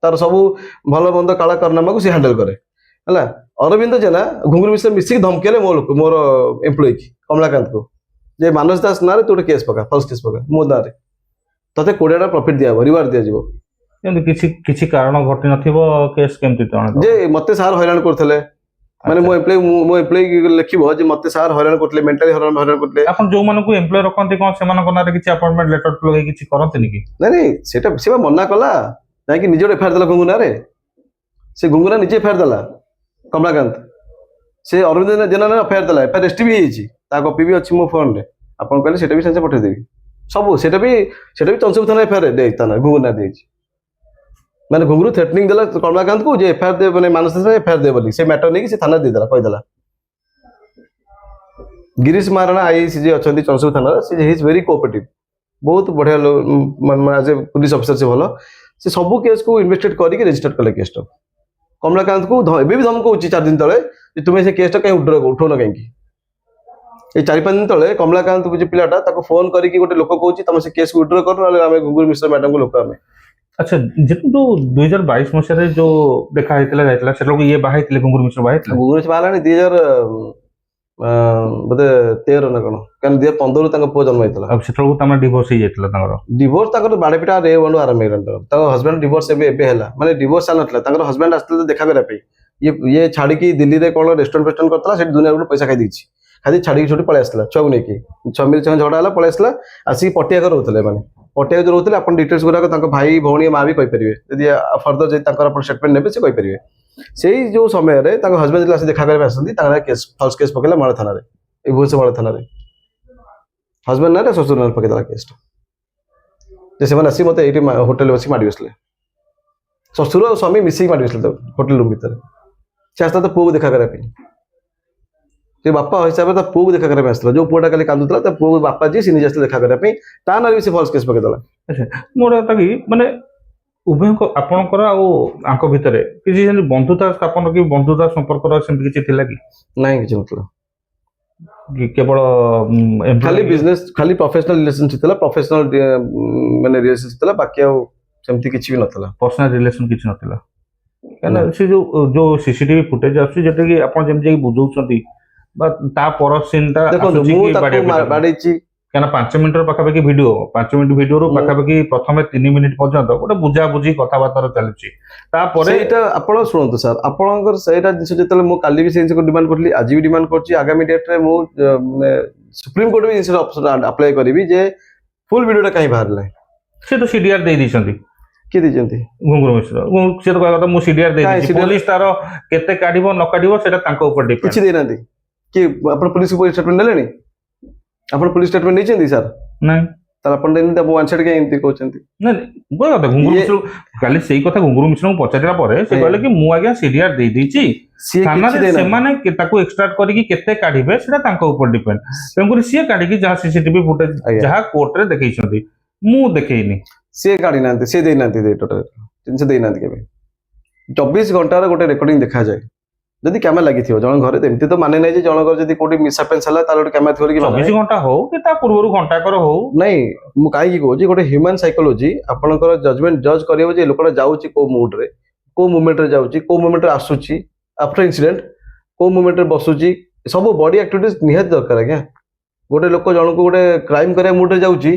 ତାର ସବୁ ଭଲ ମନ୍ଦ କାଳ କାରନାମାକୁ ସେ ହ୍ୟାଣ୍ଡେଲ କରେ ହେଲା। ଅରବିନ୍ଦ ଜେନା ଘୁଙ୍ଗୁରୁ ମିଶ୍ର ମିଶିକି ଧମକେଇଲେ ମୋର ଏମ୍ପ୍ଲୟୀ କମଳାକାନ୍ତକୁ ଯେ ମାନସ ଦାସ ନାଁରେ ତୁ ଗୋଟେ କେସ୍ ପକା, ଫଲ୍ସ କେସ୍ ପକା ମୋ ନାଁରେ, ତତେ 20 ଟଙ୍କା ପ୍ରଫିଟ୍ ଦିଆହବ, ରିୱାର୍ଡ ଦିଆଯିବ। କିନ୍ତୁ କିଛି କାରଣ ଘଟି ନଥିବ, କେସ୍ କେମିତି ଯେ ମତେ ସାର୍ ହଇରାଣ କରୁଥିଲେ, ମାନେ ମୋ ଏମ୍ପ୍ଲୟୀ ଲେଖିବ ଯେ ମତେ ସାର୍ ହଇରାଣ କରୁଥିଲେ, ମେଣ୍ଟାଲି ହଇରାଣ କରୁଥିଲେ। ଆପଣ ଯୋଉମାନଙ୍କୁ ଏମ୍ପ୍ଲୟୀ ରଖନ୍ତି କଣ ସେମାନଙ୍କ ନାଁରେ କିଛି ଆପଏଣ୍ଟମେଣ୍ଟ ଲେଟର ଲଗେଇ କିଛି କରନ୍ତିନି କି? ନାଇଁ ସେଟା ସେ ମନା କଲା, ଯାଇକି ନିଜେ ଗୋଟେ ଏଫଆଇଆର ଦେଲା ଘୁଙ୍ଗୁରୁ ନାଁରେ। ସେ ଘୁଙ୍ଗୁରୁ ନିଜେ ଏଫଆଇଆର ଦେଲା କମଳାକାନ୍ତ। ସେ ଅରବିନ୍ଦ ଜେନା ଏଫଆଇଆର ଦେଲା, ଏଫଆଇଆର ରେଜିଷ୍ଟ୍ରି ବି ହେଇଛି, ତା କପି ବି ଅଛି ମୋ ଫୋନରେ। ଆପଣ କହିଲେ ସେଟା ବି ସାଙ୍ଗେ ପଠେଇଦେବି ସବୁ। ସେଟା ବି ଚନ୍ଦ୍ରଶେଖର ଥାନା ଏଫଆଇଆର ତା ଘୁଙ୍ଗୁରୁ ନାଁ ଦେଇଛି। ମାନେ ଘୁଙ୍ଗୁରୁ ଥ୍ରେଟନିଂ ଦେଲା କମଳାକାନ୍ତକୁ ଯେ ଏଫଆଇଆର ଦେ, ମାନେ ମାନସ ଦାସ ଏଫଆଇଆର ଦେ ବୋଲି। ସେ ମ୍ୟାଟର ନେଇକି ସେ ଥାନା ଦେଇଦେଲା, କହିଦେଲା। ଗିରୀଶ ମହାରଣା ଆଇଆଇସି ଯିଏ ଅଛନ୍ତି ଚନ୍ଦ୍ରଶେଖର ଥାନାରେ, ସେ ଇଜ ଭେରି କୋଅପରେଟିଭ, ବହୁତ ବଢିଆ ଆଜ ଏ ପୁଲିସ ଅଫିସର ସେ ଭଲ। ସେ ସବୁ କେସ୍କୁ ଇନଭେଷ୍ଟିଗେଟ୍ କରିକି ରେଜିଷ୍ଟର କଲେ କେସ୍ଟା। କମଳାକାନ୍ତକୁ ଏବେ ବି ଧମକଉଛି 4 ଦିନ ତଳେ ଯେ ତୁମେ ସେ କେସ୍ଟା କାହିଁ ଉଠଉନ କାହିଁକି। এই 4-5 ଦିନ ତଳେ କମଳାକାନ୍ତ ଯେ ପିଲାଟା ତାକୁ ଫୋନ କରିକି ଗୋଟେ ଲୋକ କହୁଛି ତମେ ସେ କେସ୍ ୱିଡ୍ର କର, ନହେଲେ ଆମେ ଘୁଙ୍ଗୁରୁ ମିଶ୍ର ମ୍ୟାଡମକୁ ଲୋକ ଆମେ। ଆଚ୍ଛା, ଯେହେତୁ 2022 ମସିହାରେ ଯୋଉ ଦେଖା ହେଇଥିଲା ଯାଇଥିଲା ସେଟାକୁ ଇଏ ବାହା ହେଇଥିଲେ, ଘୁଙ୍ଗୁରୁ ମିଶ୍ର ବାହା ହେଇଥିଲେ? ଘୁଙ୍ଗୁରୁ ମିଶ୍ର ବାହା ହେଲାଣି 2013 ନା କଣ, କାରଣ 2015 ତାଙ୍କ ପୁଅ ଜନ୍ମ ହେଇଥିଲା। ଆଉ ସେତେବେଳକୁ ତାଙ୍କର ଡିଭୋର୍ସ ହେଇଯାଇଥିଲା। ତାଙ୍କର ଡିଭୋର୍ସ, ତାଙ୍କର ବାଡ଼ପିଟା ରେ ୱାନ୍ ଆରମ୍ଭ ହେଇଗଲାଣି। ତାଙ୍କ ହଜବେଣ୍ଡ ଡିଭୋର୍ସ ଏବେ ହେଲା, ମାନେ ଡିଭୋର୍ସ ଚାଲିନଥିଲା। ତାଙ୍କର ହଜବେଣ୍ଡ ଆସିଥିଲେ ଦେଖା କରିବା ପାଇଁ, ଇଏ ଛାଡିକି ଦିଲ୍ଲୀରେ କଣ ରେଷ୍ଟୁରାଣ୍ଟ କରିଥିଲା, ସେଠି ଦୁନିଆ ଗୋଟେ ପଇସା ଖାଇ ଦେଇଛି। ଖାଲି ଛାଡିକି ଛୋଟି ପଳେଇ ଆସିଥିଲା ଛୁଆକୁ ନେଇକି। ସ୍ୱାମୀ ଝଗଡ଼ା ହେଲା, ପଳେଇ ଆସିଲା। ଆସିକି ପଟିଆ ଘରେ ରହୁଥିଲେ, ମାନେ ପଟିଆ ଘରେ ରହୁଥିଲେ। ଆପଣ ଡିଟେଲ୍ସ ଗୁଡାକ ତାଙ୍କ ଭାଇ ଭଉଣୀ ମା ବି କହିପାରିବେ, ଯଦି ଫର୍ଦର ଯଦି ତାଙ୍କର ଆପଣ ଷ୍ଟେଟମେଣ୍ଟ ନେବେ ସେ କହିପାରିବେ। ସେଇ ଯୋଉ ସମୟରେ ତାଙ୍କ ହଜବେଣ୍ଡ ଯେତେବେଳେ ଆସି ଦେଖା କରିବା ପାଇଁ ଆସନ୍ତି, ତାଙ୍କ କେସ୍ ଫଲ୍ସ କେସ୍ ପକେଇଲା ମଳ ଥାନାରେ, ଏଇ ଭୁବନେଶ୍ୱର ମଳ ଥାନାରେ। ହଜବେଣ୍ଡ ନାଁରେ ଶ୍ୱଶୁର ନାଁରେ ପକେଇଦେଲା କେସ୍ଟା। ଯେ ସେମାନେ ଆସି ମତେ ଏଇଠି ହୋଟେଲରେ ବସିକି ମାଡ଼ି ବସିଲେ, ଶ୍ୱଶୁର ଆଉ ସ୍ୱାମୀ ମିଶିକି ମାଡ଼ି ବସିଲେ ହୋଟେଲ ରୁମ୍ ଭିତରେ। ସେ ଆସିଥିଲା ତା ପୁଅକୁ ଦେଖା କରିବା ପାଇଁ। ସେ ବାପା ହିସାବରେ ତା ପୁଅକୁ ଦେଖା କରିବା ପାଇଁ ଆସିଥିଲା। ଯୋଉ ପୁଅଟା କାଲି କାନ୍ଦୁଥିଲା ତା ପୁଅ ବାପା ଯିଏ ସେ ନିଜେ ଆସିଥିଲେ ଦେଖା କରିବା ପାଇଁ, ତା ନାଁରେ ବି ସେ ଫଲ୍ସ କେସ୍ ପକେଇଦେଲା। ଆଚ୍ଛା, ମୋର କଥା କି ମାନେ ଉଭୟଙ୍କ ଆପଣଙ୍କର ଆଉ ଆଙ୍କ ଭିତରେ କିଛି ଯେମିତି ବନ୍ଧୁତା ସ୍ଥାପନ କି ବନ୍ଧୁତା ସମ୍ପର୍କର ସେମିତି କିଛି ଥିଲା କି? ନାହିଁ, କିଛି ନଥିଲା। କେବଳ ଖାଲି ବିଜନେସ, ଖାଲି ପ୍ରଫେସନାଲ ରିଲେସନସିପ ଥିଲା, ପ୍ରଫେସନାଲ ମାନେ ରିଲେସନସିପ ଥିଲା, ବାକି ଆଉ ସେମିତି କିଛି ବି ନଥିଲା। ପର୍ସନାଲ ରିଲେସନ କିଛି ନଥିଲା। କାହିଁକିନା ସେ ଯୋଉ ସିସିଟିଭି ଫୁଟେଜ ଆସୁଛି ଯେଟା କି ଆପଣ ଯେମିତି ବୁଝଉଛନ୍ତି, ବା ତା ପର ସିନ୍ଟା ଦେଖନ୍ତୁ, ମୁଁ ତାକୁ ବାଡେଇଛି। କାହିଁକିନା 5 ମିନିଟର ପାଖାପାଖି ଭିଡିଓ, 5 ମିନିଟ ଭିଡିଓରୁ ପାଖାପାଖି ପ୍ରଥମେ 3 ମିନିଟ ପର୍ଯ୍ୟନ୍ତ ଗୋଟେ ବୁଝାବୁଝି କଥାବାର୍ତ୍ତା ଚାଲିଛି। ତାପରେ ସେଇଟା ଆପଣ ଶୁଣନ୍ତୁ ସାର୍, ଆପଣଙ୍କର ସେଇଟା ଜିନିଷ ଯେତେବେଳେ ମୁଁ କାଲି ବି ସେଇ ଜିନିଷକୁ ଡିମାଣ୍ଡ କରିଥିଲି, ଆଜି ବି ଡିମାଣ୍ଡ କରୁଛି, ଆଗାମୀ ଡେଟ୍ରେ ମୁଁ ସୁପ୍ରିମକୋର୍ଟ ବି ଜିନିଷ ଅପସନ ଆପ୍ଲାଏ କରିବି ଯେ ଫୁଲ ଭିଡିଓଟା କାହିଁ ବାହାରିଲା। ସେ ତ ସିଡିଆର ଦେଇ ଦେଇଛନ୍ତି। କିଏ ଦେଇଛନ୍ତି? ଘୁଙ୍ଗୁରୁ ମିଶ୍ର। ସେ ତ କହିବା କଥା ମୁଁ ସିଡିଆର ଦେଇଦେଇଛି, ପୋଲିସ ତାର କେତେ କାଢିବ ନ କାଢିବ ସେଟା ତାଙ୍କ ଉପରେ ଡିପେଣ୍ଡ। କିଛି ଦେଇନାହାନ୍ତି କି ଆପଣ ପୋଲିସ ଷ୍ଟେଟମେଣ୍ଟ ନେଲେଣି? ଆପଣ ପୋଲିସ ଷ୍ଟେଟମେଣ୍ଟ ନେଇଛନ୍ତି ସାର୍? ନାଇଁ। ତାହେଲେ ଆପଣ ଏମିତି ୱାନ୍ ସାଇଡ୍ କାଇଁ ଏମିତି କହୁଛନ୍ତି? ନାଇଁ ଗୋଟେ କଥା ଘୁଙ୍ଗୁରୁ ଇଏ- ମିଶ୍ର କାଲି ସେଇ କଥା ଘୁଙ୍ଗୁରୁ ମିଶ୍ରଙ୍କୁ ପଚାରିଲା ପରେ ସେ ଆଜ୍ଞା। କହିଲେ କି ମୁଁ ଆଜ୍ଞା ସିଡିଆର ଦେଇଦେଇଛି ସିଏ କିଛି ଥାନାରେ ଦେଇନାହାନ୍ତି। ସେମାନେ ତାକୁ ଏକ୍ସଟ୍ରାକ୍ଟ କରିକି କେତେ କାଢିବେ ସେଟା ତାଙ୍କ ଉପରେ ଡିପେଣ୍ଡ ତେଣୁକରି ସିଏ କାଢିକି ଯାହା ସିସିଟିଭି ଫୁଟେଜ ଆଜ୍ଞା। ଯାହା କୋର୍ଟରେ ଦେଖେଇଛନ୍ତି ମୁଁ ଦେଖେଇନି ସିଏ କାଢିନାହାନ୍ତି, ସିଏ ଦେଇନାହାନ୍ତି ଟୋଟାଲ ଜିନିଷ ଦେଇନାହାନ୍ତି କେବେ। 24 ଘଣ୍ଟାର ଗୋଟେ ରେକର୍ଡିଂ ଦେଖାଯାଏ ଯଦି କ୍ୟାମେରା ଲାଗିଥିବ ଜଣ ଘରେ। ଏମିତି ତ ମାନେ ନାହିଁ ଯେ ଜଣଙ୍କର ଯଦି କୋଉଠି ମିସଆପେନ୍ସ ହେଲା ତାହେଲେ ଗୋଟେ କ୍ୟାମେରା ଥିବ କି ମାନେ 24 ଘଣ୍ଟା ହଉ କି ତା ପୂର୍ବରୁ ଘଣ୍ଟାକର ହଉ ନାଇଁ। ମୁଁ କାହିଁକି କହୁଛି ଗୋଟେ ହ୍ୟୁମାନ ସାଇକୋଲୋଜି ଆପଣଙ୍କର ଜଜମେଣ୍ଟ ଜଜ୍ କରିବ ଯେ ଲୋକଟା ଯାଉଛି କୋଉ ମୁଡରେ, କୋଉ ମୁଭମେଣ୍ଟରେ ଯାଉଛି, କୋଉ ମୁଭମେଣ୍ଟରେ ଆସୁଛି ଆଫ୍ଟର ଇନସିଡେଣ୍ଟ, କୋଉ ମୁଭମେଣ୍ଟରେ ବସୁଛି, ସବୁ ବଡି ଆକ୍ଟିଭିଟିଜ ନିହାତି ଦରକାର ଆଜ୍ଞା। ଗୋଟେ ଲୋକ ଜଣକୁ ଗୋଟେ କ୍ରାଇମ କରିବା ମୁଡରେ ଯାଉଛି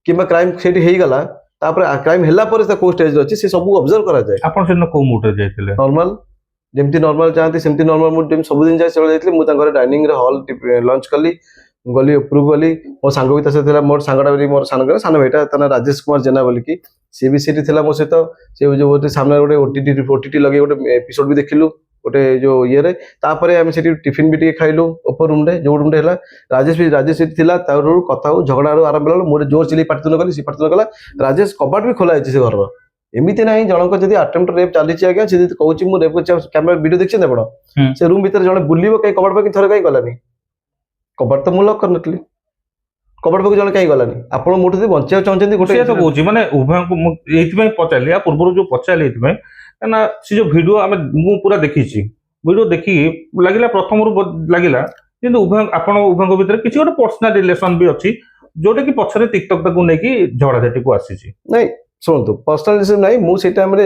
କିମ୍ବା କ୍ରାଇମ ସେଠି ହେଇଗଲା ତାପରେ କ୍ରାଇମ ହେଲା ପରେ ସେ କୋଉ ଷ୍ଟେଜରେ ଅଛି ସେ ସବୁ ଅବଜର୍ଭ କରାଯାଏ। ଆପଣ ସେଦିନ କୋଉ ମୁଡରେ ଯାଇଥିଲେ? ନର୍ମାଲ ଯେମିତି ନର୍ମାଲ ଚାହାନ୍ତି ସେମିତି ନର୍ମାଲ ମୁଁ ଯେମିତି ସବୁଦିନ ଯାଏ ସେବେଳେ ଯାଇଥିଲି। ମୁଁ ତାଙ୍କର ଡାଇନିଂରେ ହଲ୍ ଲଞ୍ଚ କଲି, ଗଲି ଉପରକୁ ଗଲି। ମୋ ସାଙ୍ଗ ବି ତା ସହିତ ଥିଲା, ମୋର ସାଙ୍ଗଟା ବି ମୋର ସାନ ଭାଇଟା ତା ନାଁ ରାଜେଶ କୁମାର ଜେନା ବୋଲିକି, ସିଏ ବି ସେଠି ଥିଲା ମୋ ସହିତ। ସେ ଯୋଉ ଗୋଟେ ସାମ୍ନାରେ ଗୋଟେ ଓଟିଟି ଲଗେଇ ଗୋଟେ ଏପିସୋଡ ବି ଦେଖିଲୁ ଗୋଟେ ଯୋଉ ଇଏରେ। ତାପରେ ଆମେ ସେଠି ଟିଫିନ ବି ଟିକେ ଖାଇଲୁ ଉପର ରୁମରେ ଯୋଉ ରୁମରେ ହେଲା। ରାଜେଶ ସେଠି ଥିଲା, ତାରୁ କଥା ହଉ ଝଗଡା ଆରମ୍ଭ ହେଲା। ମୋର ଜୋର ଚିଲେଇ ପାଟିତୁଣ୍ଡ କଲି, ସେ ପାଟିତୁଣ୍ଡ କଲା। ରାଜେଶ କବାଟ ବି ଖୋଲା ହେଇଛି ସେ ଘରର। ଏମିତି ନାହିଁ ଜଣଙ୍କ ଯଦି ଆଟେମ୍ପ୍ଟ ରେପ୍ ଚାଲିଛି ଆଜ୍ଞା, ସେ ଯଦି କହୁଛି ମୁଁ ରେପ୍ କରିଛି, କ୍ୟାମେରା ଭିଡିଓ ଦେଖିଛନ୍ତି ଆପଣ? ସେ ରୁମ ଭିତରେ ଜଣେ ବୁଲିବ କାଇଁ କବାଟ ପାଖରେ ଥରେ କାଇଁ ଗଲାନି? କବାଟ ତ ମୁଁ ଲକ୍ କରିନଥିଲି, କବାଟ ପାଖକୁ ଜଣେ କାଇଁ ଗଲାନି? ଆପଣ ମୋଠୁ ଯଦି ବଞ୍ଚିବାକୁ ଚାହୁଁଛନ୍ତି ଗୋଟେ ସେ ତ କହୁଛି ମାନେ ଉଭୟଙ୍କୁ ମୁଁ ଏଇଥିପାଇଁ ପଚାରିଲି, ୟା ପୂର୍ବରୁ ଯୋଉ ପଚାରିଲି ଏଇଥିପାଇଁ କାହିଁକିନା ସେ ଯୋଉ ଭିଡିଓ ମୁଁ ପୁରା ଦେଖିଛି। ଭିଡିଓ ଦେଖିକି ଲାଗିଲା ପ୍ରଥମରୁ ଲାଗିଲା କିନ୍ତୁ ଆପଣ ଉଭୟଙ୍କ ଭିତରେ କିଛି ଗୋଟେ ପର୍ସନାଲ ରିଲେସନ ବି ଅଛି ଯୋଉଟା କି ପଛରେ ତିକ୍ତକତାକୁ ନେଇକି ଝଗଡାଝାଟିକୁ ଆସିଛି। ନାଇଁ ଶୁଣନ୍ତୁ, ପର୍ସନାଲ ରିଲେସନ ନାହିଁ। ମୁଁ ସେଇ ଟାଇମରେ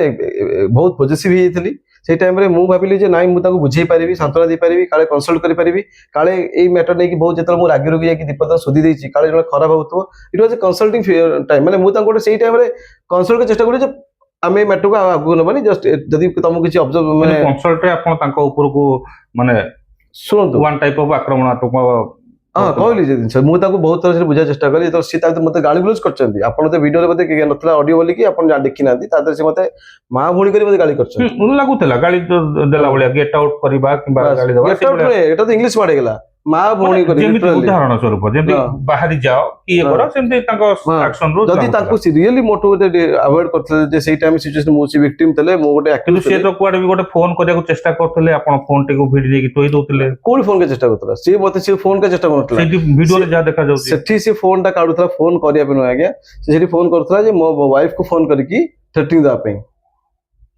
ବହୁତ ପଜେସିଭ ହେଇଯାଇଥିଲି। ସେଇ ଟାଇମରେ ମୁଁ ଭାବିଲି ଯେ ନାଇଁ ମୁଁ ତାଙ୍କୁ ବୁଝେଇ ପାରିବି, ସାନ୍ତ୍ୱନା ଦେଇପାରିବି, କାଳେ କନସଲ୍ଟ କରିପାରିବି, କାଳେ ଏଇ ମ୍ୟାଟର ନେଇକି ବହୁତ ଯେତେବେଳେ ମୁଁ ରାଗି ରଗି ଯାଇକି ଦୀପଦ ଶୋଧି ଦେଇଛି କାଳେ ଜଣେ ଖରାପ ଭାବୁଥିବ। ଇଟ୍ ୱାଜ ଏ କନସଲ୍ଟିଂ ଟାଇମ। ମାନେ ମୁଁ ତାଙ୍କୁ ଗୋଟେ ସେଇ ଟାଇମରେ କନସଲ୍ଟ କରିବାକୁ ଚେଷ୍ଟା କଲି ଯେ ଆମେ ଏଇ ମ୍ୟାଟରକୁ ଆଗକୁ ନେବାନି, ଜଷ୍ଟ ଯଦି ତମକୁ କିଛି ଅବଜର୍ଭ ମାନେ କନସଲ୍ଟରେ ଆପଣ ତାଙ୍କ ଉପରକୁ ମାନେ ଶୁଣନ୍ତୁ ୱାନ୍ ଟାଇପ ଅଫ ଆକ୍ରମଣାତ୍ମକ ହଁ କହିଲି ଯେ ଜିନିଷ ମୁଁ ତାଙ୍କୁ ବହୁତ ଥର ବୁଝାଇବା ଚେଷ୍ଟା କଲି। ଯେତେବେଳେ ସିଏ ତାକୁ ମତେ ଗାଳି ଗୁଲଜ କରିଛନ୍ତି, ଆପଣ ତ ଭିଡିଓରେ ବୋଧେ ନଥିଲା ଅଡିଓ ବୋଲିକି ଆପଣ ଦେଖିନାହାନ୍ତି, ତା ଦେହରେ ସେ ମତେ ମା ଭଉଣୀ କରି ମତେ ଗାଳି କରିଛନ୍ତି। ଲାଗୁଥିଲା ଗାଳି ଦେଲା ଭଳିଆ ଗେଟ୍ ଆଉଟ୍ କରିବା କିମ୍ବା ଗାଳି ଦେବା Get out ନୁହେଁ, ଏଟା ତ ଇଂଲିଶ ୱାର୍ଡ ହେଇଗଲା। ମା ଭଉଣୀ କରି ଯେମିତି literally। ଉଦାହରଣ ସ୍ୱରୂପ ଯେମିତି ହଁ। ବାହାରି ଯାଅ କି ଇଏ ହଁ। କର ସେମିତି ତାଙ୍କ ହଁ। ଆକ୍ସନରୁ ଯଦି ତାଙ୍କୁ ରିଏଲି ମୋଠୁ ଆଭଏଡ କରିଥିଲେ ଯେ ସେଇ ଟାଇମ ସିଚୁଏସନ ମୁଁ ସେ ଭିକ୍ଟିମ ଥିଲେ, ମୁଁ ଗୋଟେ କିନ୍ତୁ accused ସିଏ ଥିଲି। ତ କୁଆଡେ ବି ଗୋଟେ ଫୋନ କରିବାକୁ ଚେଷ୍ଟା କରୁଥିଲେ, ଆପଣ ଫୋନ ଟିକୁ ଭିଡି ଦେଇକି ଥୋଇ ଦଉଥିଲେ। କୋଉଠି ଫୋନ କେ ଚେଷ୍ଟା କରୁଥିଲା ସିଏ? ମତେ ସିଏ ଫୋନ କେ ଚେଷ୍ଟା କରୁନଥିଲା। ସେଇଠି ଭିଡିଓରେ ଯାହା ଦେଖାଯାଉଛି ସେଠି ସେ ଫୋନ ଟା କାଢୁଥିଲା, ଫୋନ କରିବା ପାଇଁ ନୁହେଁ ଆଜ୍ଞା। ସେ ସେଠି ଫୋନ କରୁଥିଲା ଯେ ମୋ ୱାଇଫ କୁ ଫୋନ କରିକି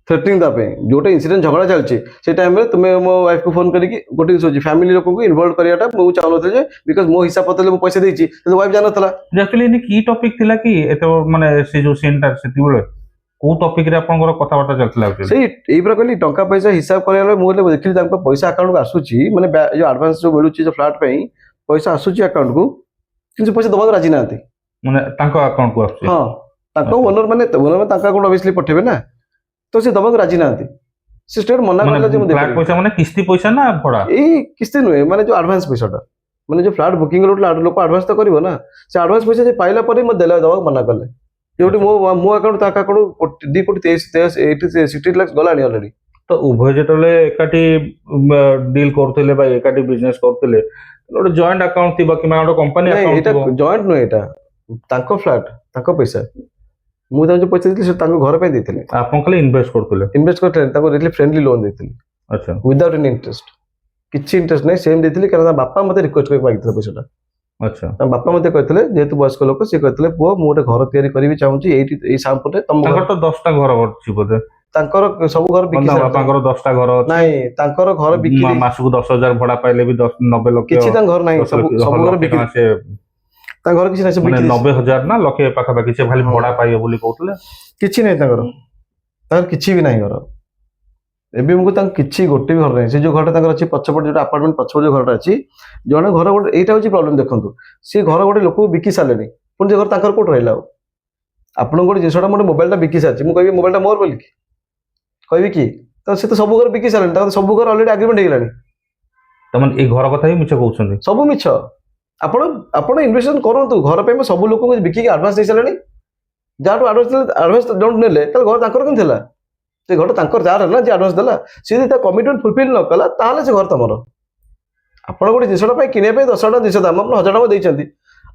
ଥ୍ରେଟିଂ ଦେବା ପାଇଁ, ଯୋଉଟା ଇନସିଡେଣ୍ଟ ଝଗଡା ଚାଲିଛି ସେ ଟାଇମରେ ତୁମେ ମୋ ୱାଇଫ କୁ ଫୋନ କରିକି ଗୋଟେ ଜିନିଷ ଅଛି, ଫ୍ୟାମିଲି ଲୋକଙ୍କୁ ଇନଭଲ୍ଭ କରିବାଟା ମୁଁ ଚାହୁଁନଥିଲି ଯେ ବିକଜ ମୋ ହିସାବ ପତ୍ର ମୁଁ ପଇସା ଦେଇଛି, କିନ୍ତୁ ୱାଇଫ ଜାଣିନଥିଲା। ଆକ୍ଚୁଆଲି କି ଟପିକ ଥିଲା କି ଏତେ ମାନେ ସେ ଯୋଉ ସିନଟା ସେତେବେଳେ କୋଉ ଟପିକ ରେ ଆପଣଙ୍କର କଥାବାର୍ତ୍ତା ଚାଲିଥିଲା? ସେଇ ଏଇ ପୁରା କହିଲି ଟଙ୍କା ପଇସା ହିସାବ କରିବା ବେଳେ ମୁଁ ଦେଖିଲି ତାଙ୍କ ପଇସା ଆକାଉଣ୍ଟକୁ ଆସୁଛି, ମାନେ ଯୋଉ ଆଡଭାନ୍ସ ଯୋଉ ମିଳୁଛି ଯୋଉ ଫ୍ଲାଟ୍ ପାଇଁ ପଇସା ଆସୁଛି ଆକାଉଣ୍ଟକୁ, କିନ୍ତୁ ପଇସା ଦବାକୁ ରାଜି ନାହାନ୍ତି। ମାନେ ତାଙ୍କ ଆକାଉଣ୍ଟକୁ ଆସୁଛି? ହଁ, ତାଙ୍କ ଓନର ମାନେ ତାଙ୍କ ଆକାଉଣ୍ଟ ଅବଭିୟସଲି ପଠେଇବେ ନା, ତ ସେ ଦବାକୁ ରାଜି ନାହାନ୍ତି। ସେ ଷ୍ଟେଟ୍ ମନା କରିଲା ଯେ ମୁଁ ଫ୍ଲାଟ୍ ପଇସା ମାନେ କିସ୍ତି ପଇସା ନା ଭଡା? ଏଇ କିସ୍ତି ନୁହେଁ, ମାନେ ଯୋଉ ଆଡଭାନ୍ସ ପଇସାଟା, ମାନେ ଯୋଉ ଫ୍ଲାଟ୍ ବୁକିଂ ଲୋକ ଆଡଭାନ୍ସ ତ କରିବ ନା, ସେ ଆଡଭାନ୍ସ ପଇସା ଯେ ପାଇଲା ପରେ ମୋତେ ଦବାକୁ ମନା କଲେ। ଯୋଉଠି ମୋ ଆକାଉଣ୍ଟ ତା ଆକାଉଣ୍ଟ 2,60 ଲାખ ଗଲାଣି ଅଲରେଡି। ତ ଉଭୟ ଯେତେବେଳେ ଏକାଠି ଡିଲ୍ କରୁଥିଲେ ବା ଏକାଠି ବିଜନେସ କରୁଥିଲେ, ଗୋଟେ ଜଏଣ୍ଟ ଆକାଉଣ୍ଟ ଥିବ କିମ୍ବା ଗୋଟେ କମ୍ପାନୀ ନାଇଁ ଆକାଉଣ୍ଟ ଏଇଟା ଥିବ। ଜଏଣ୍ଟ ନୁହେଁ, ଏଇଟା ତାଙ୍କ ଫ୍ଲାଟ୍, ତାଙ୍କ ପଇସା। ମୁଁ ତାଙ୍କୁ ଯୋଉ ପଇସା ଦେଇଥିଲି ସେ ତାଙ୍କ ଘର ପାଇଁ ଦେଇଥିଲି। ଆପଣ ଖାଲି ଇନଭେଷ୍ଟ କରୁଥିଲେ? ଇନଭେଷ୍ଟ କରିଥିଲେ, ତାଙ୍କୁ ଫ୍ରେଣ୍ଡଲି ଲୋନ୍ ଦେଇଥିଲି। ଆଚ୍ଛା, ୱିଦାଉଟ୍ ଏନି ଇଣ୍ଟରେଷ୍ଟ, କିଛି ଇଣ୍ଟରେଷ୍ଟ ନାହିଁ, ସେମ୍ ଦେଇଥିଲି। କାରଣ ତା ବାପା ମତେ ରିକ୍ୱେଷ୍ଟ କରି ମାଗିଥିଲେ ପଇସାଟା। ଆଚ୍ଛା। ତାଙ୍କ ବାପା ମତେ କହିଥିଲେ, ଯେହେତୁ ବୟସ୍କ ଲୋକ, ସିଏ କହିଥିଲେ ପୁଅ ମୁଁ ଗୋଟେ ଘର ତିଆରି କରିବି ଚାହୁଁଛି ଏଇଠି ଏଇ ସାମ୍ପୁରେ। ତାଙ୍କର ତ 10ଟା ଘର ଅଛି ବୋଧେ? ତାଙ୍କର ସବୁ ଘର ବିକି ସାରିଲେଣି। ବାପାଙ୍କର 10ଟା ଘର ଅଛି? ନାଇଁ, ତାଙ୍କର ଘର ବିକି ମାସକୁ 10,000 ଭଡା ପାଇଲେ ବି 90 ଲକ୍ଷ କିଛି ତାଙ୍କ ଘର ନାହିଁ, ସବୁ ଘର ବିକି ସେ ତାଙ୍କ ଘର କିଛି ନାହିଁ, ମାନେ 90,000 ନା ଲକ୍ଷେ ପାଖାପାଖି ସେ ଖାଲି ଭଡା ପାଇବେ ବୋଲି କହୁଥିଲେ। କିଛି ନାହିଁ ତାଙ୍କର କିଛି ବି ନାହିଁ ଘର। ଏବେ ମୁଁ ତାଙ୍କୁ କିଛି ଗୋଟେ ବି ଘର ନାହିଁ। ସେ ଯୋଉ ଘରଟା ତାଙ୍କର ଅଛି ପଛପଟେ, ଯୋଉଟା ଆପାର୍ଟମେଣ୍ଟ ପଛପଟେ ଯୋଉ ଘରଟା ଅଛି, ଜଣେ ଘର ଗୋଟେ, ଏଇଟା ହଉଛି ପ୍ରୋବ୍ଲେମ। ଦେଖନ୍ତୁ, ସେ ଘର ଗୋଟେ ଲୋକକୁ ବିକି ସାରିଲେଣି, ପୁଣି ସେ ଘର ତାଙ୍କର କୋଉଠି ରହିଲା? ଆଉ ଆପଣଙ୍କ ଗୋଟେ ଜିନିଷଟା ମୁଁ ମୋବାଇଲଟା ବିକି ସାରିଛି, ମୁଁ କହିବି ମୋବାଇଲଟା ମୋର ବୋଲି କହିବି କି? ତ ସେ ତ ସବୁ ଘର ବିକି ସାରିଲେଣି, ତାଙ୍କର ସବୁ ଘର ଅଲରେଡି ଆଗ୍ରିମେଣ୍ଟ ହେଇଗଲାଣି। ତାମାନେ ଏଇ ଘର କଥା ହିଁ ମିଛ କହୁଛନ୍ତି? ସବୁ ମିଛ। ଆପଣ ଇନଭେଷ୍ଟମେଣ୍ଟ କରନ୍ତୁ, ଘର ପାଇଁ ସବୁ ଲୋକଙ୍କୁ ବିକିକି ଆଡଭାନ୍ସ ଦେଇ ସାରିଲେଣି। ଯାହାଠୁ ଆଡଭାନ୍ସ ଯୋଉଠୁ ନେଲେ, ତାହେଲେ ଘର ତାଙ୍କର କେମିତି ହେଲା? ସେ ଘର ତାଙ୍କର ଯାହାର ହେଲା ଯେ ଆଡଭାନ୍ସ ଦେଲା, ସେ ଯଦି ତା କମିଟମେଣ୍ଟ ଫୁଲଫିଲ୍ ନ କଲା, ତାହେଲେ ସେ ଘର ତମର। ଆପଣ ଗୋଟେ ଜିନିଷଟା ପାଇଁ କିଣିବା ପାଇଁ 10,000 ଟଙ୍କା ଜିନିଷ ଦାମ ଆପଣ 1,000 ଟଙ୍କା ଦେଇଛନ୍ତି,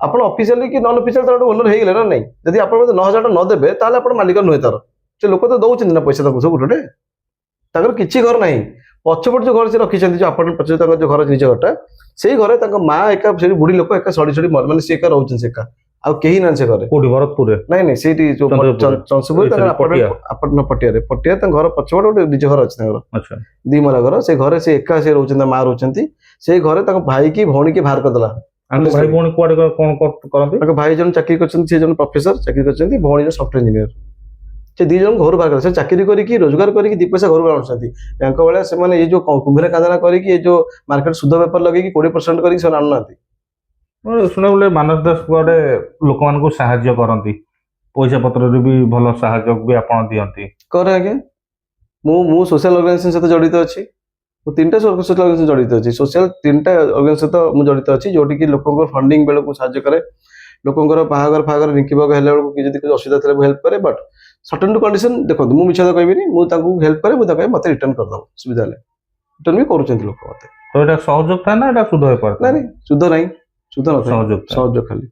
ଆପଣ ଅଫିସିଆଲି କି ନନ୍ ଅଫିସିଆଲି ତାର ଗୋଟେ ଓନର ହେଇଗଲେ ନା ନାହିଁ। ଯଦି ଆପଣ ମୋତେ 9,000 ଟଙ୍କା ନ ଦେବେ ତାହେଲେ ଆପଣ ମାଲିକ ନୁହେଁ ତାର। ସେ ଲୋକ ତ ଦଉଛନ୍ତି ନା ପଇସା ତାଙ୍କୁ ସବୁ ଗୋଟେ। ତାଙ୍କର କିଛି ଘର ନାହିଁ। ପଛପଟେ ଯୋଉ ଘର ସେ ରଖିଛନ୍ତି, ଯୋଉ ଆପାର୍ଟମେଣ୍ଟ ପଛରେ ତାଙ୍କର ଯୋଉ ଘର ନିଜ ଘରଟା, ସେଇ ଘରେ ତାଙ୍କ ମା ଏକା, ସେଠି ବୁଢୀ ଲୋକ ଏକା ସଡି ସଡି ମାନେ ସେ ଏକା ରହୁଛନ୍ତି, ସେ ଏକା, ଆଉ କେହି ନାହାନ୍ତି ସେ ଘରେ। କୋଉଠି ଭରତପୁରରେ? ନାଇଁ ନାଇଁ, ସେଇଠି ଯୋଉ ଚନ୍ଦ୍ରପୁରରେ? ଚନ୍ଦ୍ରପୁର ତାଙ୍କର ଆପାର୍ଟମେଣ୍ଟ ପଟିଆରେ ତାଙ୍କ ଘର ପଛପଟେ ଗୋଟେ ନିଜ ଘର ଅଛି ତାଙ୍କର, ଆଚ୍ଛା। 2 ମହଲା ଘର। ସେ ଘରେ ସେ ଏକା ସେ ରହୁଛନ୍ତି, ମା ରହୁଛନ୍ତି। ସେଇ ଘରେ ତାଙ୍କ ଭାଇ କି ଭଉଣୀ କି ବାହାର କରିଦେଲା। ତାଙ୍କ ଭାଇ ଭଉଣୀ କୁଆଡେ କଣ କରନ୍ତି? ତାଙ୍କ ଭାଇ ଜଣେ ଚାକିରି କରିଛନ୍ତି, ସେ ଜଣେ ପ୍ରଫେସର ଚାକିରି କରିଛନ୍ତି, ଭଉଣୀ ଜଣେ ସଫ୍ଟୱେର ଇଞ୍ଜିନିୟର। ସେ 2 ଜଣଙ୍କୁ ଘରୁ ବାହାର କଲେ। ସେ ଚାକିରି କରିକି ରୋଜଗାର କରିକି 2 ପଇସା ଘରକୁ ଆଣୁଛନ୍ତି। ତାଙ୍କ ଭଳିଆ ସେମାନେ ଏଇ ଯୋଉ କୁମ୍ଭୀର କାନ୍ଦଣା କରିକି, ଏଇ ଯୋଉ ମାର୍କେଟ ସୁଧ ବେପାର ଲଗେଇକି 20% କରିକି ସେମାନେ ଆଣୁନାହାନ୍ତି। ଶୁଣିବାକୁ ମାନସ ଦାସ କୁଆଡେ ଲୋକମାନଙ୍କୁ ସାହାଯ୍ୟ କରନ୍ତି, ପଇସା ପତ୍ରରେ ବି ଭଲ ସାହାଯ୍ୟ ବି ଆପଣ ଦିଅନ୍ତି? କରେ ଆଜ୍ଞା। ମୁଁ ସୋସିଆଲ ଅର୍ଗାନାଇଜେସନ ସହିତ ଜଡିତ ଅଛି। ମୁଁ 3ଟା ସୋସିଆଲ ଅର୍ଗାନାଇଜେସନ ଜଡିତ ଅଛି। 3ଟା ଅର୍ଗାନାଇଜେସନ ସହିତ ମୁଁ ଜଡିତ ଅଛି, ଯୋଉଠି କି ଲୋକଙ୍କର ଫଣ୍ଡିଂ ବେଳକୁ ସାହାଯ୍ୟ କରେ। ଲୋକଙ୍କର ବାହାଘର ଫାହାଘର ନିକିବାଗ ହେଲା ବେଳକୁ କିଛି ଯଦି କିଛି ଅସୁବିଧା ଥିଲେ ମୁଁ ହେଲ୍ପ କରେ। ବଟ୍ ସର୍ଟନ୍ କଣ୍ଡିସନ ଦେଖନ୍ତୁ, ମୁଁ ମିଛ କଥା କହିବିନି, ମୁଁ ତାଙ୍କୁ ହେଲ୍ପ କରେ, ମୁଁ ତାଙ୍କୁ ମତେ ରିଟର୍ନ କରିଦବ ସୁବିଧା ହେଲେ। ରିଟର୍ନ ବି କରୁଛନ୍ତି ଲୋକ ମତେ। ତ ଏଇଟା ସହଯୋଗ ଥାଏ ନା ଏଇଟା ସୁଧ ବେପାର? ନାଇଁ ସୁଧ ନାହିଁ, ସୁଧ ନଥାଏ। ସହଯୋଗ ଖାଲି,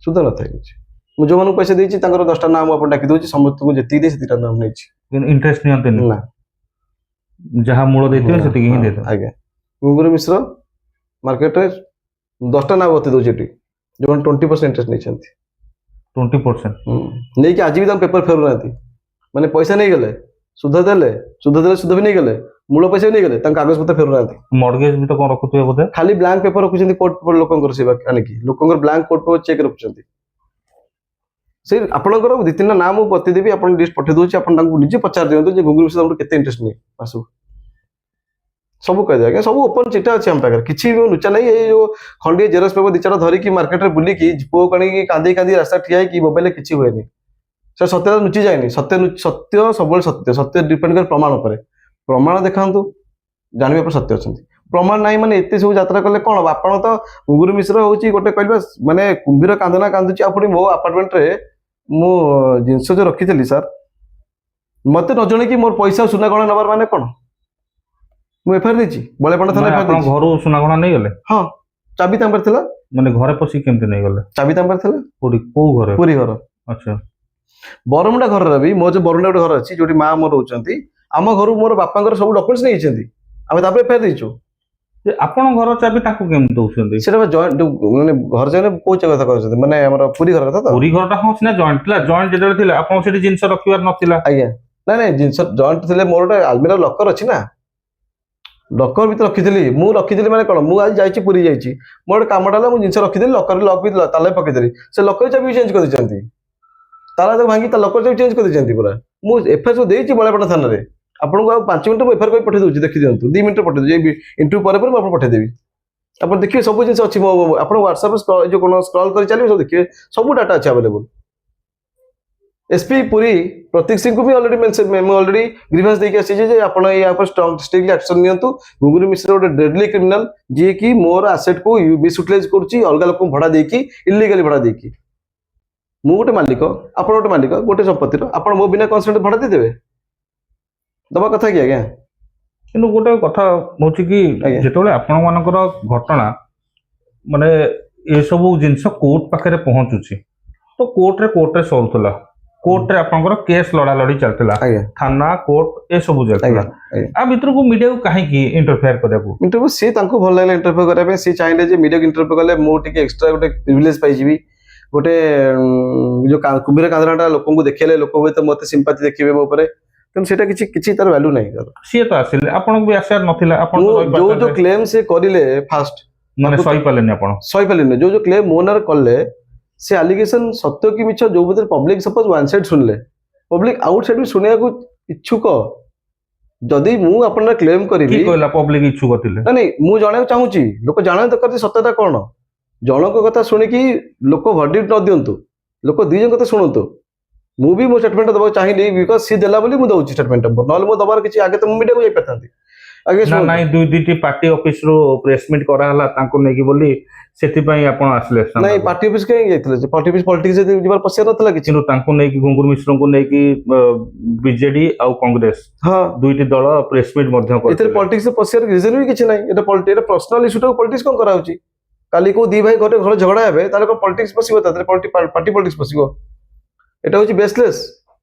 ସୁଧ ନଥାଏ କିଛି। ମୁଁ ଯୋଉମାନଙ୍କୁ ପଇସା ଦେଇଛି ତାଙ୍କର 10ଟା ନାଁ ମୁଁ ଆପଣ ଡାକି ଦଉଛି, ସମସ୍ତଙ୍କୁ ଯେତିକି ଦେଇ ସେତିକିଟା ନାମ ନେଇଛି। ଇଣ୍ଟରେଷ୍ଟ ନିଅନ୍ତିନି? ନା, ଯାହା ମୂଳ ଦେଇଥିବେ ସେତିକି ହିଁ ଦେଇଦେବେ। ଆଜ୍ଞା। ଘୁଙ୍ଗୁରୁ ମିଶ୍ର ମାର୍କେଟରେ 10ଟା ନାଁ ବତେଇ ଦଉଛି ଏଠି, ଯୋଉମାନେ 20% ଇଣ୍ଟରେଷ୍ଟ ନେଇଛନ୍ତି। 20% ନେଇକି ଆଜି ବି ତାଙ୍କ ପେପର ଫେରୁନାହାନ୍ତି। ମାନେ ପଇସା ନେଇଗଲେ, ସୁଧ ଦେଲେ ସୁଧ ବି ନେଇଗଲେ, ମୂଳ ପଇସା ବି ନେଇଗଲେ, ତାଙ୍କ କାଗଜ ପତ୍ର ଫେରୁନାହାନ୍ତି। ମର୍ଗେଜ ବି ତ କଣ ରଖୁଥିବେ ବୋଧେ? ଖାଲି ବ୍ଲାଙ୍କ ପେପର ରଖୁଛନ୍ତି କୋର୍ଟ ଲୋକଙ୍କର, ସେ ଆଣିକି ଲୋକଙ୍କର ବ୍ଲାଙ୍କ କୋର୍ଟ ପେପର ଚେକ୍ ରଖୁଛନ୍ତି। ସେଇ ଆପଣଙ୍କର 2-3ଟା ନାଁ ମୁଁ ବତେଇଦେବି, ଆପଣ ଲିଷ୍ଟ ପଠେଇ ଦଉଛି, ଆପଣ ତାଙ୍କୁ ନିଜେ ପଚାରି ଦିଅନ୍ତୁ ଯେ ଘୁଙ୍ଗୁରୁ ମିଶ୍ର କେତେ ଇଣ୍ଟରେଷ୍ଟ ନିଏ ମାସକୁ। ସବୁ କହିଦେବେ ଆଜ୍ଞା, ସବୁ ଓପନ ଚିଠା ଅଛି ଆମ ପାଖରେ, କିଛି ବି ଲୁଚା ନାହିଁ। ଏଇ ଯୋଉ ଖଣ୍ଡିଏ ଜେରକ୍ସ ପେପର 2-4 ଧରିକି ମାର୍କେଟରେ ବୁଲିକି ପୁଅକୁ ଆଣିକି କାନ୍ଦି କାନ୍ଦି ରାସ୍ତା ଠିଆ ହେଇକି ମୋବାଇଲରେ କିଛି ହୁଏନି। ସେ ସତ୍ୟତା ଲୁଚି ଯାଏନି। ସତ୍ୟ ସବୁବେଳେ ସତ୍ୟ ଡିପେଣ୍ଡ କରେ ପ୍ରମାଣ ଉପରେ। ପ୍ରମାଣ ଦେଖାନ୍ତୁ, ଜାଣିବା ପରେ ସତ୍ୟ ଅଛନ୍ତି। ପ୍ରମାଣ ନାହିଁ ମାନେ ଏତେ ସବୁ ଯାତ୍ରା କଲେ କଣ ହବ? ଆପଣ ତ ଘୁଙ୍ଗୁରୁ ମିଶ୍ର ହଉଛି ଗୋଟେ କହିବା ମାନେ କୁମ୍ଭୀର କାନ୍ଦଣା କାନ୍ଦୁଛି। ଆପଣ ମୋ ଆପାର୍ଟମେଣ୍ଟରେ ମୁଁ ଜିନିଷ ଯୋଉ ରଖିଥିଲି ସାର୍, ମତେ ନ ଜଣେଇକି ମୋର ପଇସା ସୁନା ଗହଣା ନେବାର ମାନେ କଣ? ମୁଁ ଏଫଆଇଆର ଦେଇଛି, ବଳିଆପଣ୍ଡା ଥାନା ଏଫଆଇଆର ଦେଇଛି। ଘରୁ ସୁନା ଗହଣା ନେଇଗଲେ? ହଁ, ଚାବି ତାଙ୍କ ପାଖରେ ଥିଲା। ମାନେ ଘରେ ପଶିକି କେମିତି ନେଇଗଲେ? ଚାବି ତାଙ୍କ ପାଖରେ ଥିଲା। କୋଉ ଘରେ? ପୁରୀ ଘର। ଆଚ୍ଛା। ବରମୁଣ୍ଡା ଘରରେ ବି ମୋ ଯୋଉ ବରମୁଣ୍ଡା ଗୋଟେ ଘର ଅଛି, ଯୋଉଠି ମା ମୋର ରହୁଛନ୍ତି, ଆମ ଘରୁ ମୋର ବାପାଙ୍କର ସବୁ ଡକୁମେଣ୍ଟସ ନେଇଛନ୍ତି। ଆମେ ତାପରେ ଏଫଆଇଆର ଦେଇଛୁ। ଆପଣ ଘର ଚାବି ତାଙ୍କୁ କେମିତି ଦଉଛନ୍ତି? ସେଟା ମାନେ ଘର ଚାବି କୋଉ କଥା କହୁଛନ୍ତି, ମାନେ ଆମର ପୁରୀ ଘର କଥା ତ? ପୁରୀ ଘରଟା ହଁ ସିନା ଜଏଣ୍ଟ ଥିଲା, ଜଏଣ୍ଟ ଯେତେବେଳେ ଥିଲା ଆପଣଙ୍କ ସେଠି ଜିନିଷ ରଖିବାର ନଥିଲା। ଆଜ୍ଞା, ନାଇଁ ଜିନିଷ ଜଏଣ୍ଟ ଥିଲେ, ମୋର ଗୋଟେ ଆଲମିରା ଲକର ଅଛି ନା, ଲକର ଭିତରେ ରଖିଥିଲି। ମୁଁ ରଖିଥିଲି ମାନେ କଣ, ମୁଁ ଆଜି ଯାଇଛି ପୁରୀ ଯାଇଛି, ମୋର ଗୋଟେ କାମଟା ହେଲା, ମୁଁ ଜିନିଷ ରଖିଥିଲି ଲକରରେ, ଲକ୍ ବି ତାଲା ପକେଇଥିଲି। ସେ ଲକର ଚାବି ବି ଚେଞ୍ଜ କରିଦେଇଛନ୍ତି, ତାଲା ତାକୁ ଭାଙ୍ଗି ତା ଲକର ଚାବି ଚେଞ୍ଜ କରିଦେଇଛନ୍ତି ପୁରା। ମୁଁ ଏଫଆଇଆର ସବୁ ଦେଇଛି ବଳିଆପଣ୍ଡା ଥାନାରେ। ଆପଣଙ୍କୁ ଆଉ 5 ମିନିଟ୍ ମୁଁ ଏଫଆଇଆର କରି ପଠେଇ ଦଉଛି, ଦେଖିଦିଅନ୍ତୁ। 2 ମିନିଟ୍ରେ ପଠେଇ ଦଉଛି, ଏଇ ଇଣ୍ଟରଭ୍ୟୁ ପରେ ମୁଁ ଆପଣଙ୍କୁ ପଠେଇଦେବି। ଆପଣ ଦେଖିବେ ସବୁ ଜିନିଷ ଅଛି। ଆପଣ ହ୍ୱାଟ୍ସଆପରେ ଯୋଉ କଣ ସ୍କ୍ରଲ୍ କରି ଚାଲିବେ, ସବୁ ଦେଖିବେ, ସବୁ ଡାଟା ଅଛି ଆଭେଲେବୁଲ। एसपी पुरी प्रतीक सिंह को भी ऑलरेडी ग्रीवेंस देके आसी जे आपण या पर स्ट्रिक्टली एक्शन नियंतु। घुंगुरू मिश्र गोटे डेडली क्रिमिनल जी कि मोर एसेट को मिसयूटिलाइज करुच्ची, अलग लोक भड़ा देकी, इलीगली भड़ा देकी। मु गोटे मालिक, आपण गोटे मालिक, गोटे संपत्तिर आपण मो बिना कंसेंट भड़ा देदेवे, दबा कथा कि आज्ञा? କିନ୍ତୁ ଗୋଟେ କଥା ହଉଛି କି ଯେତେବେଳେ ଆପଣ ମାନଙ୍କର ଘଟଣା ମାନେ ଏସବୁ ଜିନିଷ କୋର୍ଟ ପାଖରେ ପହଞ୍ଚୁଛି, ତ କୋର୍ଟରେ ସରୁଥିଲା, କୋର୍ଟରେ ଆପଣଙ୍କର କେସ୍ ଲଢା ଲଢି ଚାଲିଥିଲା, ଥାନା କୋର୍ଟ ଏସବୁ ଚାଲିଥିଲା। ଆ ଭିତରକୁ ମିଡିଆକୁ କାହିଁକି ଇଣ୍ଟରଫେୟାର କରିବାକୁ? ଇଣ୍ଟରଭ୍ୟୁ ସି ତାଙ୍କୁ ଭଲ ଲାଗିଲା ଇଣ୍ଟରଫେୟାର କରିବା ପାଇଁ। ସି ଚାହିଁଲେ ଯେ ମିଡିଆକୁ ଇଣ୍ଟରଫେୟାର କଲେ ମୁଁ ଟିକେ ଏକ୍ସଟ୍ରା ଗୋଟେ ପ୍ରିଭିଲେଜ ପାଇଯିବି, ଗୋଟେ ଯୋଉ କୁମ୍ଭୀର କାନ୍ଦଣାଟା ଲୋକଙ୍କୁ ଦେଖେଇଲେ ଲୋକ ହୁଏତ ମତେ ସିମ୍ପାଥି ଦେଖିବେ ମୋ ଉପରେ, ତେଣୁ ସେଇଟା କିଛି ତାର ଭ୍ୟାଲୁ ନାହିଁ। ସିଏ ତ ଆସିଲେ, ଆପଣଙ୍କୁ ବି ଆସିବାର ନଥିଲା। ଆପଣ ଯୋଉ କ୍ଲେମ ସେ କରିଲେ ଫାଷ୍ଟ ମାନେ ସହିପାରିଲେନି, ଆପଣ ସହିପାରିଲେନି। ଯୋଉ କ୍ଲେମ ମୋ ନାଁରେ କଲେ, ସେ ଆଲିଗେସନ ସତ୍ୟ କି ମିଛ, ଯୋଉ ଭିତରେ ପବ୍ଲିକ ସପୋଜ ୱାନ୍ ସାଇଡ ଶୁଣିଲେ, ପବ୍ଲିକ ଆଉଟ ସାଇଡ ବି ଶୁଣିବାକୁ ଇଚ୍ଛୁକ। ଯଦି ମୁଁ ଆପଣଙ୍କ କ୍ଲେମ କରିବି, କହିଲା ପବ୍ଲିକ ଇଚ୍ଛୁକ ଥିଲେ, ନାଇଁ ମୁଁ ଜଣେଇବାକୁ ଚାହୁଁଛି, ଲୋକ ଜାଣିବା ଦରକାର ଯେ ସତ୍ୟତା କଣ। ଜଣଙ୍କ କଥା ଶୁଣିକି ଲୋକ ଭର୍ଡିକ୍ଟ ନ ଦିଅନ୍ତୁ, ଲୋକ 2 ଜଣ କଥା ଶୁଣନ୍ତୁ। ମୁଁ ବି ମୋ ଷ୍ଟେଟମେଣ୍ଟ ଦେବାକୁ ଚାହିଁଲି, ବିକଜ ସି ଦେଲା ବୋଲି ମୁଁ ଦଉଛି ଷ୍ଟେଟମେଣ୍ଟ, ନହେଲେ ମୁଁ ଦବାର କିଛି ଆଗେ ତ ମୁଁ ମିଡିଆକୁ ଯାଇପାରିଥାନ୍ତି। ନାଇଁ 2-2ଟି ପାର୍ଟି ଅଫିସରୁ ପ୍ରେସମିଟ କରାହେଲା ତାଙ୍କୁ ନେଇକି ବୋଲି, ସେଥିପାଇଁ ଆପଣ ଆସିଲେ? ନାଇଁ ପାର୍ଟି ଅଫିସ କାହିଁ ଯାଇଥିଲେ? ପାର୍ଟି ଅଫିସ ପଲିଟିକ୍ସ ଯିବାର ପଶିବାର ନଥିଲା କିଛି। କିନ୍ତୁ ତାଙ୍କୁ ନେଇକି ଘୁଙ୍ଗୁରୁ ମିଶ୍ରଙ୍କୁ ନେଇକି ବିଜେଡି ଆଉ କଂଗ୍ରେସ 2ଟି ଦଳ ପ୍ରେସମିଟ ମଧ୍ୟ କରିଥିଲେ। ଏଥିରେ ପଲିଟିକ୍ସ ପଶିବାର ରିଜନ ବି କିଛି ନାହିଁ। ଏଟା ପର୍ସନାଲ ଇସ୍ୟୁଟାକୁ ପଲିଟିକ୍ସ କଣ କରାଉଛି? কালি কেউ ଦି ভাই ঘরে ঘরে ঝগড়া হবে তাহলে কোন পলিটিক্স পଶିବ তাদের পার্টি পলিଟିକ୍ସ ପଶିବ এটা হচ্ছে বেসলেস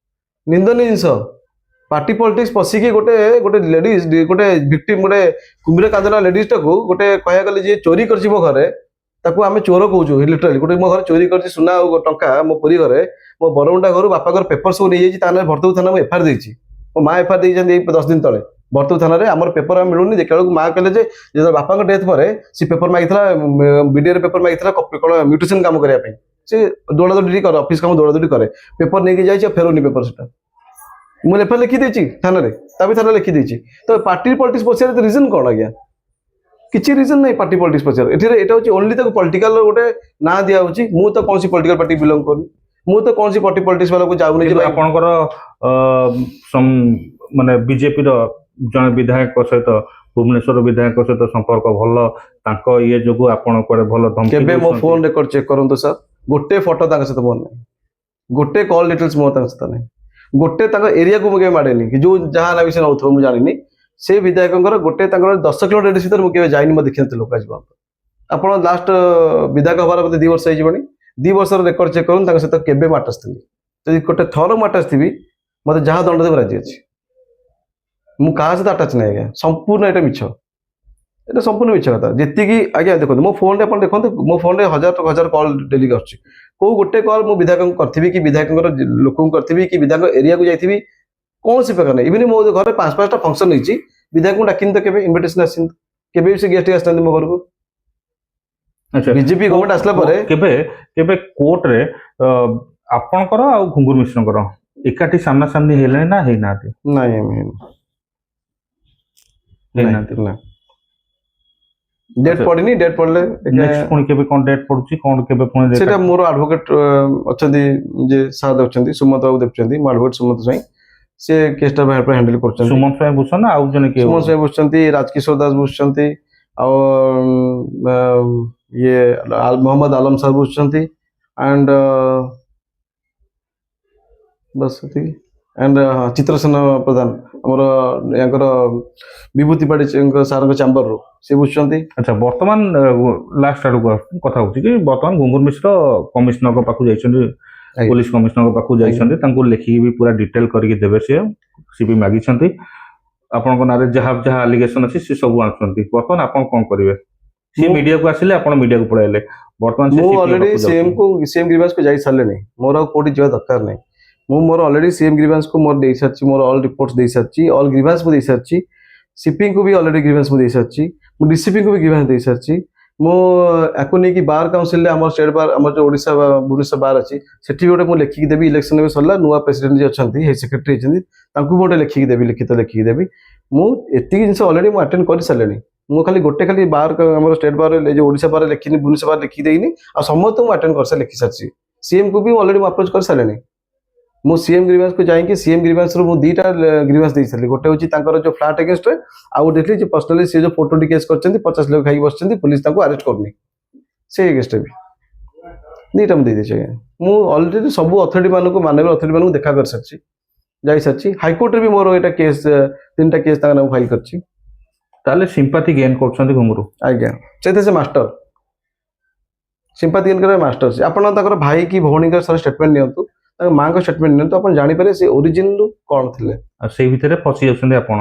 নিন্দনীয় জিনিস পার্টি পলিଟିକ୍ସ পଶିକି ଗୋଟେ ଗୋଟେ ଲେଡିଜ ଗୋଟେ ଭିକ୍ଟିମ ଗୋଟେ କୁମ୍ଭୀର କାନ୍ଦଣା ଲେଡିଜଟାକୁ ଗୋଟେ କହିବାକୁ ଗଲେ ଯିଏ ଚୋରି କରିଛି ମୋ ଘରେ ତାକୁ ଆମେ ଚୋର କହୁଛୁ ଲିଟରାଲି ଗୋଟେ ମୋ ଘରେ ଚୋରି କରିଛି ସୁନା ଆଉ ଟଙ୍କା ମୋ ପୁରୀ ଘରେ ମୋ ବରମୁଣ୍ଡା ଘରୁ ବାପା ଘର ପେପର ସବୁ ନେଇଯାଇଛି ତା ନାଁରେ ଭର୍ତ୍ତୁକ ଥାନା ମୁଁ ଏଫଆଇଆର ଦେଇଛି ମୋ ମା ଏଫଆଇଆର ଦେଇଛନ୍ତି ଏଇ 10 ଦିନ ତଳେ ଭର୍ତ୍ତୁକ ଥାନାରେ ଆମର ପେପର ଆମେ ମିଳୁନି ଦେଖିଲା ବେଳକୁ ମା କହିଲେ ଯେ ଯେତେବେଳେ ବାପାଙ୍କ ଡେଥ୍ ପରେ ସେ ପେପର ମାଗିଥିଲା ବିଡିଓରେ ପେପର ମାଗିଥିଲା କଣ ମ୍ୟୁଟେସନ କାମ କରିବା ପାଇଁ ସେ ଦୌଡ଼ାଦୌଡ଼ି କରେ ଅଫିସ କାମ ଦୌଡ଼ାଦୌଡ଼ି କରେ ପେପର ନେଇକି ଯାଇଛି ଆଉ ଫେରୁନି ପେପର ସେଟା ମୁଁ ଏଫଆଇଆର ଲେଖିଦେଇଛି ଥାନାରେ ତା ବି ଥାନାରେ ଲେଖିଦେଇଛି ତ ପାର୍ଟି ପଲିଟିକ୍ସ ପଶିବାର ରିଜନ କଣ ଆଜ୍ଞା କିଛି ରିଜନ ନାହିଁ ପାର୍ଟି ପଲିଟିକ୍ସ ପଶିବାର ଏଥିରେ ଏଇଟା ହଉଛି ଓନ୍ଲି ତାକୁ ପଲିଟିକାଲ ଗୋଟେ ନାଁ ଦିଆହଉଛି ମୁଁ ତ କୌଣସି ପଲିଟିକାଲ ପାର୍ଟି ବିଲଙ୍ଗ କରୁନି ମୁଁ ତ କୌଣସି ପାର୍ଟି ପଲିଟିକ୍ସ ବାଲାକୁ ଯାଉନି ଯେ କିନ୍ତୁ ଆପଣଙ୍କର ମାନେ ବିଜେପିର ଜଣେ ବିଧାୟକ ସହିତ ଭୁବନେଶ୍ୱର ବିଧାୟକ ସହିତ ସମ୍ପର୍କ ଭଲ ତାଙ୍କ ଇଏ ଯୋଗୁ ଆପଣ କୁଆଡେ ଭଲ ଧମକି କେବେ ମୋ ଦଉଛନ୍ତି? ଫୋନ ରେକର୍ଡ ଚେକ୍ କରନ୍ତୁ ସାର୍ ଗୋଟେ ଫଟୋ ତାଙ୍କ ସହିତ ମୋର ନାହିଁ ଗୋଟେ କଲ୍ ଡିଟେଲ୍ସ ମୋର ତାଙ୍କ ସହିତ ନାହିଁ ଗୋଟେ ତାଙ୍କ ଏରିଆକୁ ମୁଁ କେବେ ମାଡ଼େନି କି ଯୋଉ ଯାହା ନା ବି ସେ ନଉଥିବ ମୁଁ ଜାଣିନି ସେ ବିଧାୟକଙ୍କର ଗୋଟେ ତାଙ୍କର 10 କିଲୋମିଟର ରେଡିୟସ୍ ଭିତରେ ମୁଁ କେବେ ଯାଇନି ମୁଁ ଦେଖିନଥିଲି ଲୋକ ଆଜି ଆପଣ ଲାଷ୍ଟ ବିଧାୟକ ହବାର ବୋଧେ 2 ବର୍ଷ ହେଇଯିବଣି 2 ବର୍ଷର ରେକର୍ଡ ଚେକ୍ କରନ୍ତୁ ତାଙ୍କ ସହିତ କେବେ ମାଟ ଆସିଥିଲି ଯଦି ଗୋଟେ ଥର ମାଟ ଆସିଥିବି ମତେ ଯାହା ଦଣ୍ଡ ଦେବ ରାଜି ଅଛି ମୁଁ କାହା ସହିତ ଆଟାଚ୍ ନାହିଁ ଆଜ୍ଞା ସମ୍ପୂର୍ଣ୍ଣ ଏଇଟା ମିଛ এটা সম্পূর্ণ মিଛ କଥା ଯେତିକି ଆଜ୍ଞା ଦେଖନ୍ତୁ ମୋ ଫୋନରେ ଆପଣ ଦେଖନ୍ତୁ ମୋ ଫୋନରେ ହଜାର କଲ୍ ଡେଲି ଆସୁଛି କୋଉ ଗୋଟେ କଲ୍ ମୁଁ ବିଧାୟକଙ୍କୁ କରିଥିବି କି ବିଧାୟକଙ୍କର ଲୋକଙ୍କୁ କରିଥିବି କି ବିଧାୟକ ଏରିଆକୁ ଯାଇଥିବି କୌଣସି ପ୍ରକାର ନାହିଁ ଇଭିନ୍ ମୋ ଘରେ 5-5ଟା ଫଙ୍କସନ୍ ହେଇଛି ବିଧାୟକଙ୍କୁ ଡାକିନି ତ କେବେ ଇନଭିଟେସନ ଆସିନି କେବେ ବି ସେ ଗେଷ୍ଟ ଆସିନାହାନ୍ତି ମୋ ଘରକୁ ଆଚ୍ଛା ବିଜେପି ଗଭର୍ଣ୍ଣମେଣ୍ଟ ଆସିଲା ପରେ କେବେ କେବେ କୋର୍ଟରେ ଆପଣଙ୍କର ଆଉ ଘୁଙ୍ଗୁର ମିଶ୍ରଙ୍କର ଏକାଠି ସାମ୍ନା ସାମ୍ନି ହେଲେଣି ନା ହେଇନାହାନ୍ତି? ନାଇଁ ହେଇନାହାନ୍ତି। ନା ଡେଟ୍ ପଡ଼ିନି ଡେଟ୍ ପଡ଼ିଲେ ନେକ୍ସଟ ପୁଣି କେବେ କଣ ଡେଟ୍ ପଡୁଛି କଣ କେବେ ପୁଣି ସେଟା ମୋର ଆଡଭୋକେଟ ଅଛନ୍ତି ଯେ ସାର୍ ଅଛନ୍ତି ସୁମନ୍ତ ବାବୁ ଦେଖୁଛନ୍ତି ମୋ ଆଡଭୋକେଟ ସୁମନ୍ତ ସ୍ୱାଇଁ ସେ କେସଟା ହ୍ୟାଣ୍ଡେଲ କରୁଛନ୍ତି ସୁମନ୍ତ ସ୍ୱାଇଁ ବୁଝୁଛନ୍ତି ନା ଆଉ ଜଣେ କିଏ? ସୁମନ୍ତ ସ୍ୱାଇଁ ବୁଝୁଛନ୍ତି ରାଜକିଶୋର ଦାସ ବୁଝୁଛନ୍ତି ଆଉ ଇଏ ମୋହମ୍ମଦ ଆଲମ ସାର୍ ବୁଝୁଛନ୍ତି ଆଣ୍ଡ ବସ୍ ସେତିକି ଆଣ୍ଡ ଚିତ୍ରସେନ ପ୍ରଧାନ ଆମର ୟାଙ୍କର ବିଭୂତି ପାଢୀ ସାରଙ୍କ ଚାମ୍ବରରୁ ସେ ବୁଝୁଛନ୍ତି। ଆଚ୍ଛା ବର୍ତ୍ତମାନ ଲାଷ୍ଟ ଆଡକୁ କଥା ହଉଛି କି ବର୍ତ୍ତମାନ ଘୁଙ୍ଗୁର ମିଶ୍ର କମିଶନରଙ୍କ ପାଖକୁ ଯାଇଛନ୍ତି ପୋଲିସ କମିଶନରଙ୍କ ପାଖକୁ ଯାଇଛନ୍ତି ତାଙ୍କୁ ଲେଖିକି ବି ପୁରା ଡିଟେଲ କରିକି ଦେବେ ସେ ବି ମାଗିଛନ୍ତି ଆପଣଙ୍କ ନାଁରେ ଯାହା ଯାହା ଆଲିଗେସନ ଅଛି ସେ ସବୁ ଆଣୁଛନ୍ତି ବର୍ତ୍ତମାନ ଆପଣ କଣ କରିବେ? ସେ ମିଡିଆକୁ ଆସିଲେ ଆପଣ ମିଡିଆକୁ ପଳେଇଲେ ବର୍ତ୍ତମାନ ମୁଁ ଅଲରେଡି ସିଏମ ଗ୍ରିଭାନ୍ସକୁ ଯାଇ ସାରିଲିଣି ମୋର ଆଉ କୋଉଠି ଯିବା ଦରକାର ନାହିଁ ମୁଁ ମୋର ଅଲରେଡି ସିଏମ ଗ୍ରିଭାନ୍ସକୁ ମୋର ଦେଇସାରିଛି ମୋର ଅଲ୍ ରିପୋର୍ଟ ଦେଇସାରିଛି ଅଲ୍ ଗ୍ରିଭାନ୍ସ ମୁଁ ଦେଇସାରିଛି ସିପିଙ୍କୁ ବି ଅଲରେଡି ଗ୍ରିଭାନ୍ସ ମୁଁ ଦେଇସାରିଛି ମୁଁ ଡିସିପିଙ୍କୁ ବି ଗ୍ରିଭାନ୍ସ ଦେଇସାରିଛି ମୁଁ ୟାକୁ ନେଇକି ବାର କାଉନସିଲରେ ଆମର ଷ୍ଟେଟ୍ ବାର ଆମର ଯୋଉ ଓଡ଼ିଶା ଭୁବନେଶ୍ୱର ବାର ଅଛି ସେଠି ଗୋଟେ ମୁଁ ଲେଖିକି ଦେବି ଇଲେକ୍ସନ ଏବେ ସରିଲା ନୂଆ ପ୍ରେସିଡେଣ୍ଟ ଯିଏ ଅଛନ୍ତି ସେକ୍ରେଟାରୀ ହେଇଛନ୍ତି ତାଙ୍କୁ ବି ଗୋଟେ ଲେଖିକି ଦେବି ଲିଖିତ ଲେଖିକି ଦେବି ମୁଁ ଏତିକି ଜିନିଷ ଅଲରେଡି ମୁଁ ଆଟେଣ୍ଡ କରିସାରିଲିଣି ମୁଁ ଖାଲି ବାର ଆମର ଷ୍ଟେଟ୍ ବାର ଯୋଉ ଓଡ଼ିଶା ବାର ଲେଖିନି ଭୁବନେଶ୍ୱର ବାର ଲେଖିକି ଦେଇନି ଆଉ ସମସ୍ତଙ୍କୁ ମୁଁ ଆଟେଣ୍ଡ କରିସାରି ଲେଖି ସାରିଛି ସିଏମକୁ ବି ଅଲରେଡି ମୁଁ ଆପ୍ରୋଚ୍ କରିସାରିଲିଣି ମୁଁ ସିଏମ ଗ୍ରିଭାନ୍ସକୁ ଯାଇକି ସିଏମ ଗ୍ରିଭାନ୍ସରୁ ମୁଁ 2ଟା ଗ୍ରିଭାନ୍ସ ଦେଇସାରିଲି ଗୋଟେ ହେଉଛି ତାଙ୍କର ଯୋଉ ଫ୍ଲାଟ୍ ଏଗେନ୍ଷ୍ଟରେ ଆଉ ଗୋଟେ ଦେଇଥିଲି ଯେ ପର୍ସନାଲି ସେ ଯୋଉ ଫଟୋଟି କେସ୍ କରିଛନ୍ତି 50 ଲକ୍ଷ ଖାଇକି ବସିଛନ୍ତି ପୋଲିସ ତାଙ୍କୁ ଆରେଷ୍ଟ କରୁନି ସେ ଏଗେନ୍ଷ୍ଟରେ ବି 2ଟା ମୁଁ ଦେଇଦେଇଛି ଆଜ୍ଞା ମୁଁ ଅଲରେଡି ସବୁ ଅଥରିଟି ମାନଙ୍କୁ ମାନବୀୟ ଅଥରିଟି ମାନଙ୍କୁ ଦେଖା କରିସାରିଛି ଯାଇସାରିଛି ହାଇକୋର୍ଟରେ ବି ମୋର ଏଇଟା କେସ୍ 3ଟା କେସ୍ ତାଙ୍କ ନାମ ଫାଇଲ କରିଛି ତାହେଲେ ସିମ୍ପାଥି ଗେନ୍ କରୁଛନ୍ତି ଘୁଙ୍ଗୁର ଆଜ୍ଞା ସେଇଥିରେ ସେ ମାଷ୍ଟର ସିମ୍ପାଥି ଗେନ୍ କରିବା ମାଷ୍ଟର ଆପଣ ତାଙ୍କର ଭାଇ କି ଭଉଣୀଙ୍କର ଷ୍ଟେଟମେଣ୍ଟ ନିଅନ୍ତୁ ତାଙ୍କ ମାଙ୍କ ଷ୍ଟେଟମେଣ୍ଟ ନିଅନ୍ତୁ ଆପଣ ଜାଣିପାରିବେ ସେ ଓରିଜିନରୁ କଣ ଥିଲେ ଆଉ ସେଇ ଭିତରେ ଫସି ଯାଉଛନ୍ତି ଆପଣ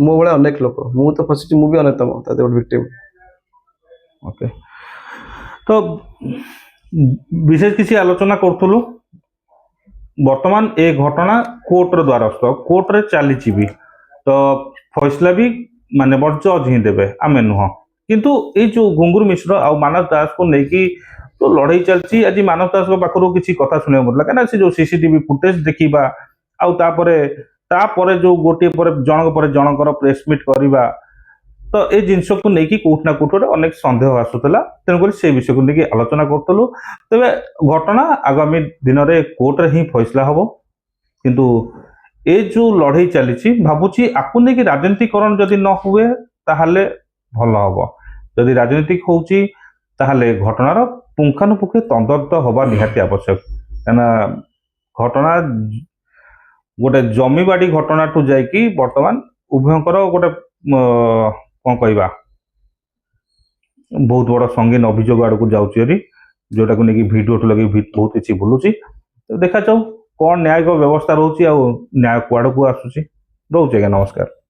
ମୋ ଭଳିଆ ଅନେକ ଲୋକ ମୁଁ ତ ଫସିଛି ମୁଁ ବି ଅନ୍ୟତମ ତା ଗୋଟେ ଭିକ୍ଟିମ ଓକେ ତ ବିଶେଷ କିଛି ଆଲୋଚନା କରୁଥିଲୁ ବର୍ତ୍ତମାନ ଏ ଘଟଣା କୋର୍ଟର ଦ୍ୱାରସ୍ଥ କୋର୍ଟରେ ଚାଲିଛି ବି ତ ଫଇସଲା ବି ମାନେ ଜଜ୍ ହିଁ ଦେବେ ଆମେ ନୁହଁ କିନ୍ତୁ ଏଇ ଯୋଉ ଘୁଙ୍ଗୁର ମିଶ୍ର ଆଉ ମାନସ ଦାସକୁ ନେଇକି तो लड़ाई चलती आज मानस दास पाखर किसी कथा शुणा मिलला कहीं से जो सीसीटीवी फुटेज देखा आउे जो गोटे जनक पर जनकर प्रेसमिट करवा तो ये जिनस को लेकिन कौट ना कौट अनेक सन्देह आसूला तेणुक से विषय को लेकिन आलोचना करूँ तेरे घटना आगामी दिन में कोर्टे ही फैसला हम किंतु ए जो लड़ाई चली भावुची आपको लेकिन राजनीतिकरण जदि न हुए ताहले भल हम जदि राजनीतिक होची ताहले घटनार पुंखानुपुखे तदंत हवा निहाती आवश्यक कहना घटना गोटे जमीबाड़ी घटना ठू जाकि बर्तमान उभयंकर गोटे कौन कहवा ବହୁତ ବଡ଼ ସଙ୍ଗୀନ ଅଭିଯୋଗ ଆଡ଼କୁ ଯାଉଛି ହେରି, ଯୋଉଟାକୁ ନେଇକି ଭିଡ଼ିଓଠୁ ଲଗେଇ ବହୁତ କିଛି ଭୁଲୁଛି। ତ ଦେଖାଯାଉ କ'ଣ ନ୍ୟାୟିକ ବ୍ୟବସ୍ଥା ରହୁଛି ଆଉ ନ୍ୟାୟ କୁଆଡ଼କୁ ଆସୁଛି। ରହୁଛି ଆଜ୍ଞା, ନମସ୍କାର।